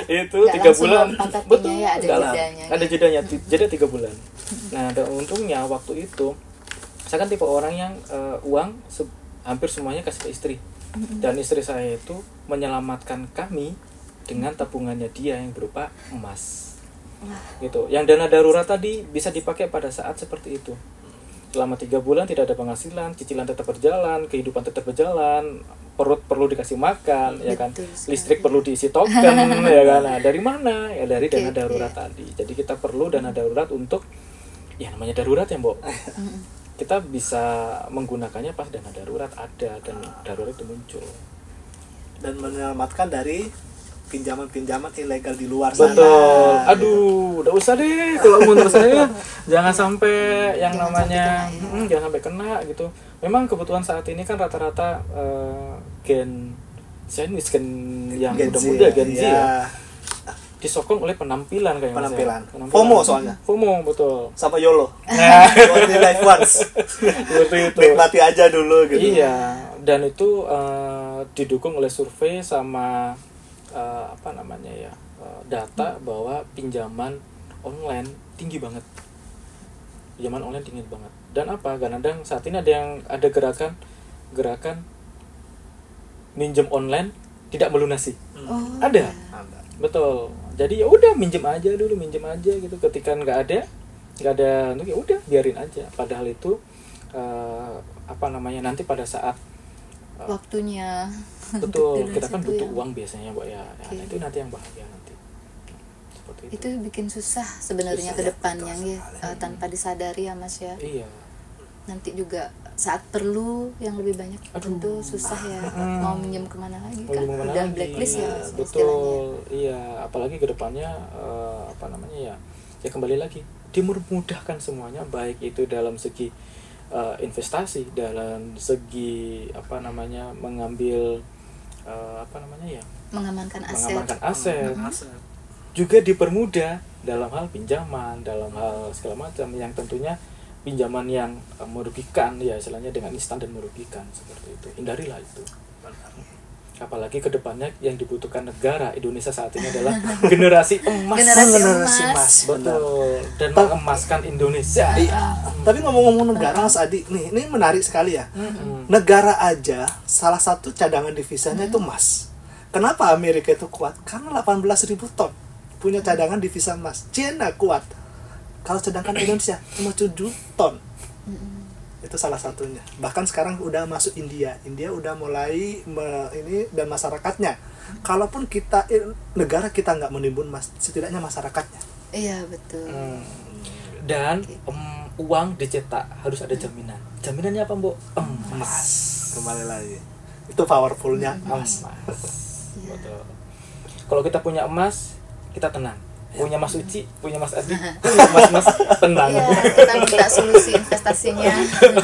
Itu Nggak 3 bulan betul ya, ada enggak lah. jedanya, Ada jedanya, jeda 3 bulan. Nah, dan untungnya waktu itu saya kan tipe orang yang uang hampir semuanya kasih ke istri. Dan istri saya itu menyelamatkan kami dengan tabungannya dia yang berupa emas. Gitu. Yang dana darurat tadi bisa dipakai pada saat seperti itu. Selama 3 bulan tidak ada penghasilan, cicilan tetap berjalan, kehidupan tetap berjalan, perut perlu dikasih makan, ya kan, listrik perlu diisi token, ya kan. Nah, dari mana? Ya dari dana darurat tadi. Jadi kita perlu dana darurat untuk ya namanya darurat ya Mbok. Kita bisa menggunakannya pas dana darurat ada dan darurat itu muncul. Dan menyelamatkan dari pinjaman-pinjaman ilegal di luar sana. Betul. Aduh, udah usah deh kalau menurut saya jangan sampai yang Jangan namanya sampai kena, ya. jangan sampai kena gitu. Memang kebutuhan saat ini kan rata-rata gen yang Gen Z muda-muda ya. Gen Z Iya. ya. Disokong oleh penampilan kayaknya. Mas, ya. Penampilan. FOMO soalnya. FOMO betul. Sama YOLO. Nah, Only life once. seperti itu. Nikmati aja dulu gitu. Iya, dan itu didukung oleh survei sama data bahwa pinjaman online tinggi banget. Pinjaman online tinggi banget. Dan kadang saat ini ada gerakan minjem online tidak melunasi. Oh, Ada. Ada. Betul. Jadi ya udah minjem aja gitu. Ketika nggak ada ya udah biarin aja. Padahal itu nanti pada saat waktunya. betul kita kan Itu butuh yang- uang biasanya Mbak ya. Oke. Nah, itu nanti yang bahaya nanti. Seperti itu. Itu bikin susah sebenarnya Susah, ke ya, depannya betul ya, sekali. tanpa disadari ya Mas ya. Iya. Nanti juga saat perlu yang lebih banyak tentu susah ya, mau minjem kemana lagi Mau kan gimana udah lagi? blacklist ya Mas, istilahnya. Betul. Iya, apalagi ke depannya ya kembali lagi dimudahkan semuanya, baik itu dalam segi investasi, dalam segi mengambil mengamankan aset. mengamankan aset, Aset. juga dipermudah dalam hal pinjaman, dalam hal segala macam yang tentunya pinjaman yang merugikan ya istilahnya dengan instan dan merugikan seperti itu. Hindarilah itu. Apalagi ke depannya yang dibutuhkan negara Indonesia saat ini adalah generasi emas. Generasi emas. Betul. Dan mengemaskan Indonesia. Tapi ngomong-ngomong negara Mas Adi, ini menarik sekali ya. Negara aja salah satu cadangan devisanya itu emas. Kenapa Amerika itu kuat? Karena 18.000 ton punya cadangan devisa emas. China kuat. Kalau sedangkan Indonesia cuma 7 ton. Itu salah satunya. Bahkan sekarang udah masuk India. India udah mulai ini dan masyarakatnya. Kalaupun negara kita nggak menimbun emas, setidaknya masyarakatnya. Iya betul. Dan uang dicetak harus ada jaminan. Jaminannya apa, Mbok? Emas. Kembali lagi. Itu powerfulnya emas. Betul. Kalau kita punya emas, kita tenang. Punya Mas Uci, punya Mas Adi, punya Mas tenang. Iya, kita minta solusi investasinya.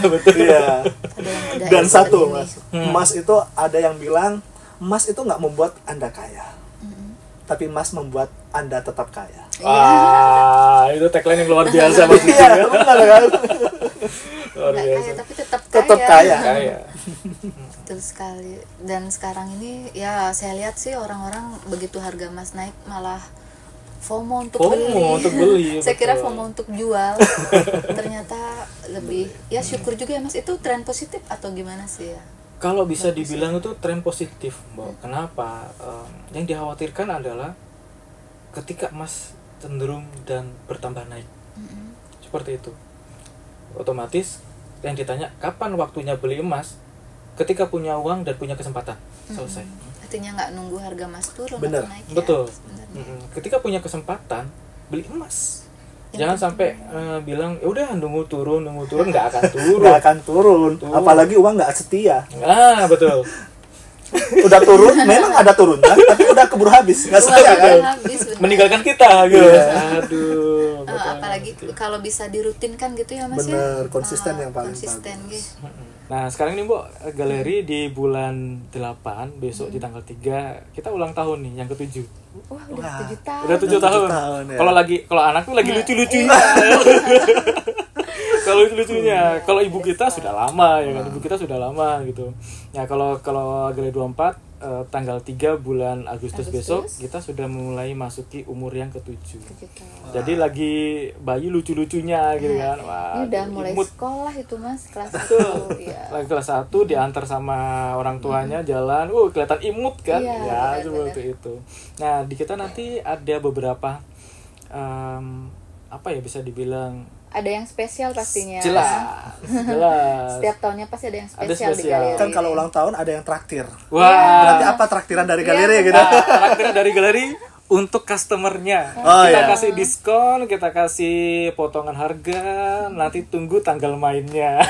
Betul ya. Ada yang udah Dan expert satu ini. Mas, emas itu ada yang bilang emas itu nggak membuat Anda kaya, tapi emas membuat Anda tetap kaya. Wah, itu tagline yang luar biasa Mas Uci. Iya, benar kan? Luar Nggak biasa. kaya tapi tetap Tetap kaya. Kaya. Betul sekali. Dan sekarang ini ya saya lihat sih orang-orang begitu harga emas naik malah FOMO untuk beli. Saya kira betul. FOMO untuk jual. Ternyata lebih ya syukur juga ya Mas, itu tren positif atau gimana sih ya? Kalau bisa dibilang itu tren positif, Mbak. Kenapa? Yang dikhawatirkan adalah ketika emas cenderung dan bertambah naik. Seperti itu. Otomatis yang ditanya kapan waktunya beli emas? Ketika punya uang dan punya kesempatan. Selesai. Artinya nggak nunggu harga emas turun Bener. atau naik ya, Betul. sebenarnya. Ketika punya kesempatan beli emas. Yang Jangan penting. sampai bilang ya udah nunggu turun nggak akan turun. Nggak akan turun. Apalagi uang nggak setia. Betul. Udah turun, memang ada turunnya, tapi udah keburu habis. Nggak setia Uang kan? habis, bener. Meninggalkan kita gitu. Iya. Aduh. Apalagi kalau bisa dirutinkan gitu ya Mas Bener, ya. konsisten yang paling konsisten bagus. gitu. Nah, sekarang ini Mbok, galeri di bulan 8, besok di tanggal 3 kita ulang tahun nih yang ke-7. Wah, udah Wah. 7 tahun. Udah 7 tahun. tahun, ya. Kalau anak tuh lagi lucu-lucunya. Kalau lucu-lucunya, kalau ibu kita sudah lama ya kan, ibu kita sudah lama gitu. Nah, kalau galeri 24 tanggal 3 bulan Agustus besok kita sudah mulai masuki umur yang ke-7. 7 tahun. Jadi lagi bayi lucu-lucunya gitu kan. Wah, Ini udah mulai imut. sekolah itu Mas, kelas Betul. 1 ya. Lagi kelas 1 diantar sama orang tuanya jalan, kelihatan imut kan, Iya, ya benar-benar. seperti itu. Nah di kita nanti ada beberapa apa ya bisa dibilang Ada yang spesial pastinya. jelas. Setiap tahunnya pasti ada yang Ada spesial di spesial. galeri. Kan kalau ulang tahun ada yang traktir. Wah, Berarti apa traktiran dari galeri Iya, gitu? nah, karakter dari galeri untuk customernya. Oh, Kita iya. kasih diskon, kita kasih potongan harga, nanti tunggu tanggal mainnya.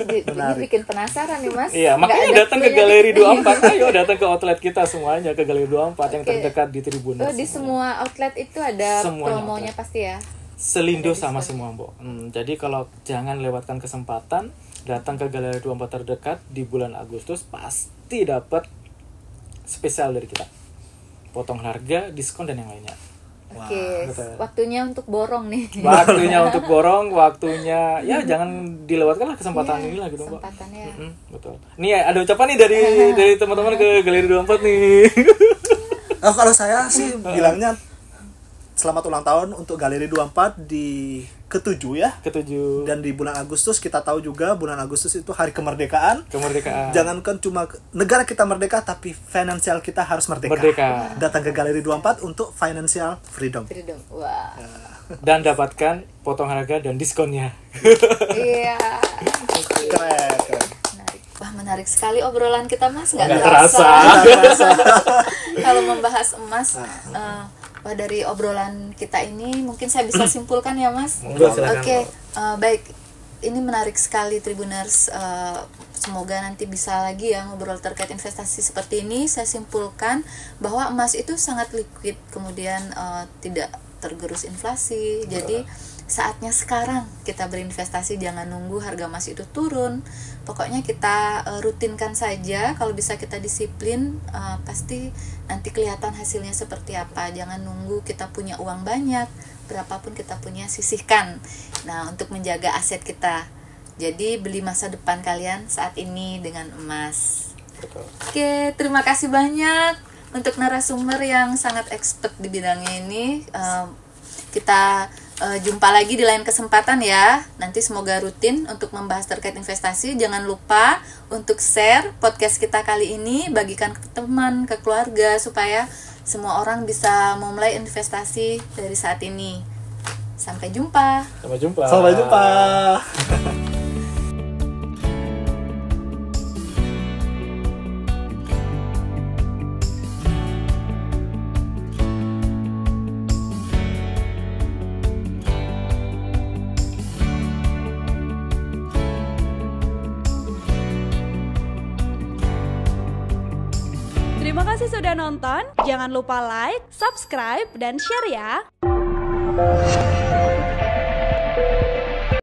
Jadi bikin penasaran nih Mas. Iya, Nggak makanya ada datang ke clue-nya Galeri nih. 24. Ayo datang ke outlet kita semuanya, ke Galeri 24 yang Oke. terdekat di Tribun. Oh, di semua outlet itu ada Semuanya promonya outlet. pasti ya. Selindo Ada sama diskon. semua, Mbok. Jadi kalau jangan lewatkan kesempatan datang ke Galeri 24 terdekat di bulan Agustus, pasti dapat spesial dari kita. Potong harga, diskon dan yang lainnya. Oke, betul. waktunya untuk borong nih. Waktunya untuk borong, waktunya ya jangan dilewatkan lah kesempatan Iya, ini lah gitu, Mbak. kesempatannya. Betul. Nih ada ucapan nih dari teman-teman ke Galeri 24 nih. Kalau saya sih bilangnya selamat ulang tahun untuk Galeri 24 di ke-7 ya. Ketujuh, Dan di bulan Agustus kita tahu juga bulan Agustus itu hari kemerdekaan. kemerdekaan. Jangankan cuma negara kita merdeka, tapi finansial kita harus merdeka. Merdeka. Datang ke Galeri 24 untuk financial freedom. Freedom. Wah. Dan dapatkan potong harga dan diskonnya. Iya. Keren, keren. Menarik. Wah, menarik sekali obrolan kita Mas. Nggak Nggak terasa. terasa. Kalau membahas emas, wah, dari obrolan kita ini mungkin saya bisa simpulkan ya Mas. Monggo, silakan. Oke, baik. Ini menarik sekali Tribuners. Semoga nanti bisa lagi ya ngobrol terkait investasi seperti ini. Saya simpulkan bahwa emas itu sangat liquid, kemudian tidak tergerus inflasi. Jadi saatnya sekarang kita berinvestasi, jangan nunggu harga emas itu turun. Pokoknya kita rutinkan saja. Kalau bisa kita disiplin, pasti nanti kelihatan hasilnya seperti apa. Jangan nunggu kita punya uang banyak, berapapun kita punya, sisihkan. Nah, untuk menjaga aset kita. Jadi beli masa depan kalian saat ini dengan emas. Betul. Oke, terima kasih banyak untuk narasumber yang sangat expert di bidangnya ini. Kita jumpa lagi di lain kesempatan ya. Nanti semoga rutin untuk membahas terkait investasi. Jangan lupa untuk share podcast kita kali ini, bagikan ke teman, ke keluarga, supaya semua orang bisa memulai investasi dari saat ini. Sampai jumpa. Sampai jumpa. Sampai jumpa. Terima kasih sudah nonton. Jangan lupa like, subscribe, dan share ya.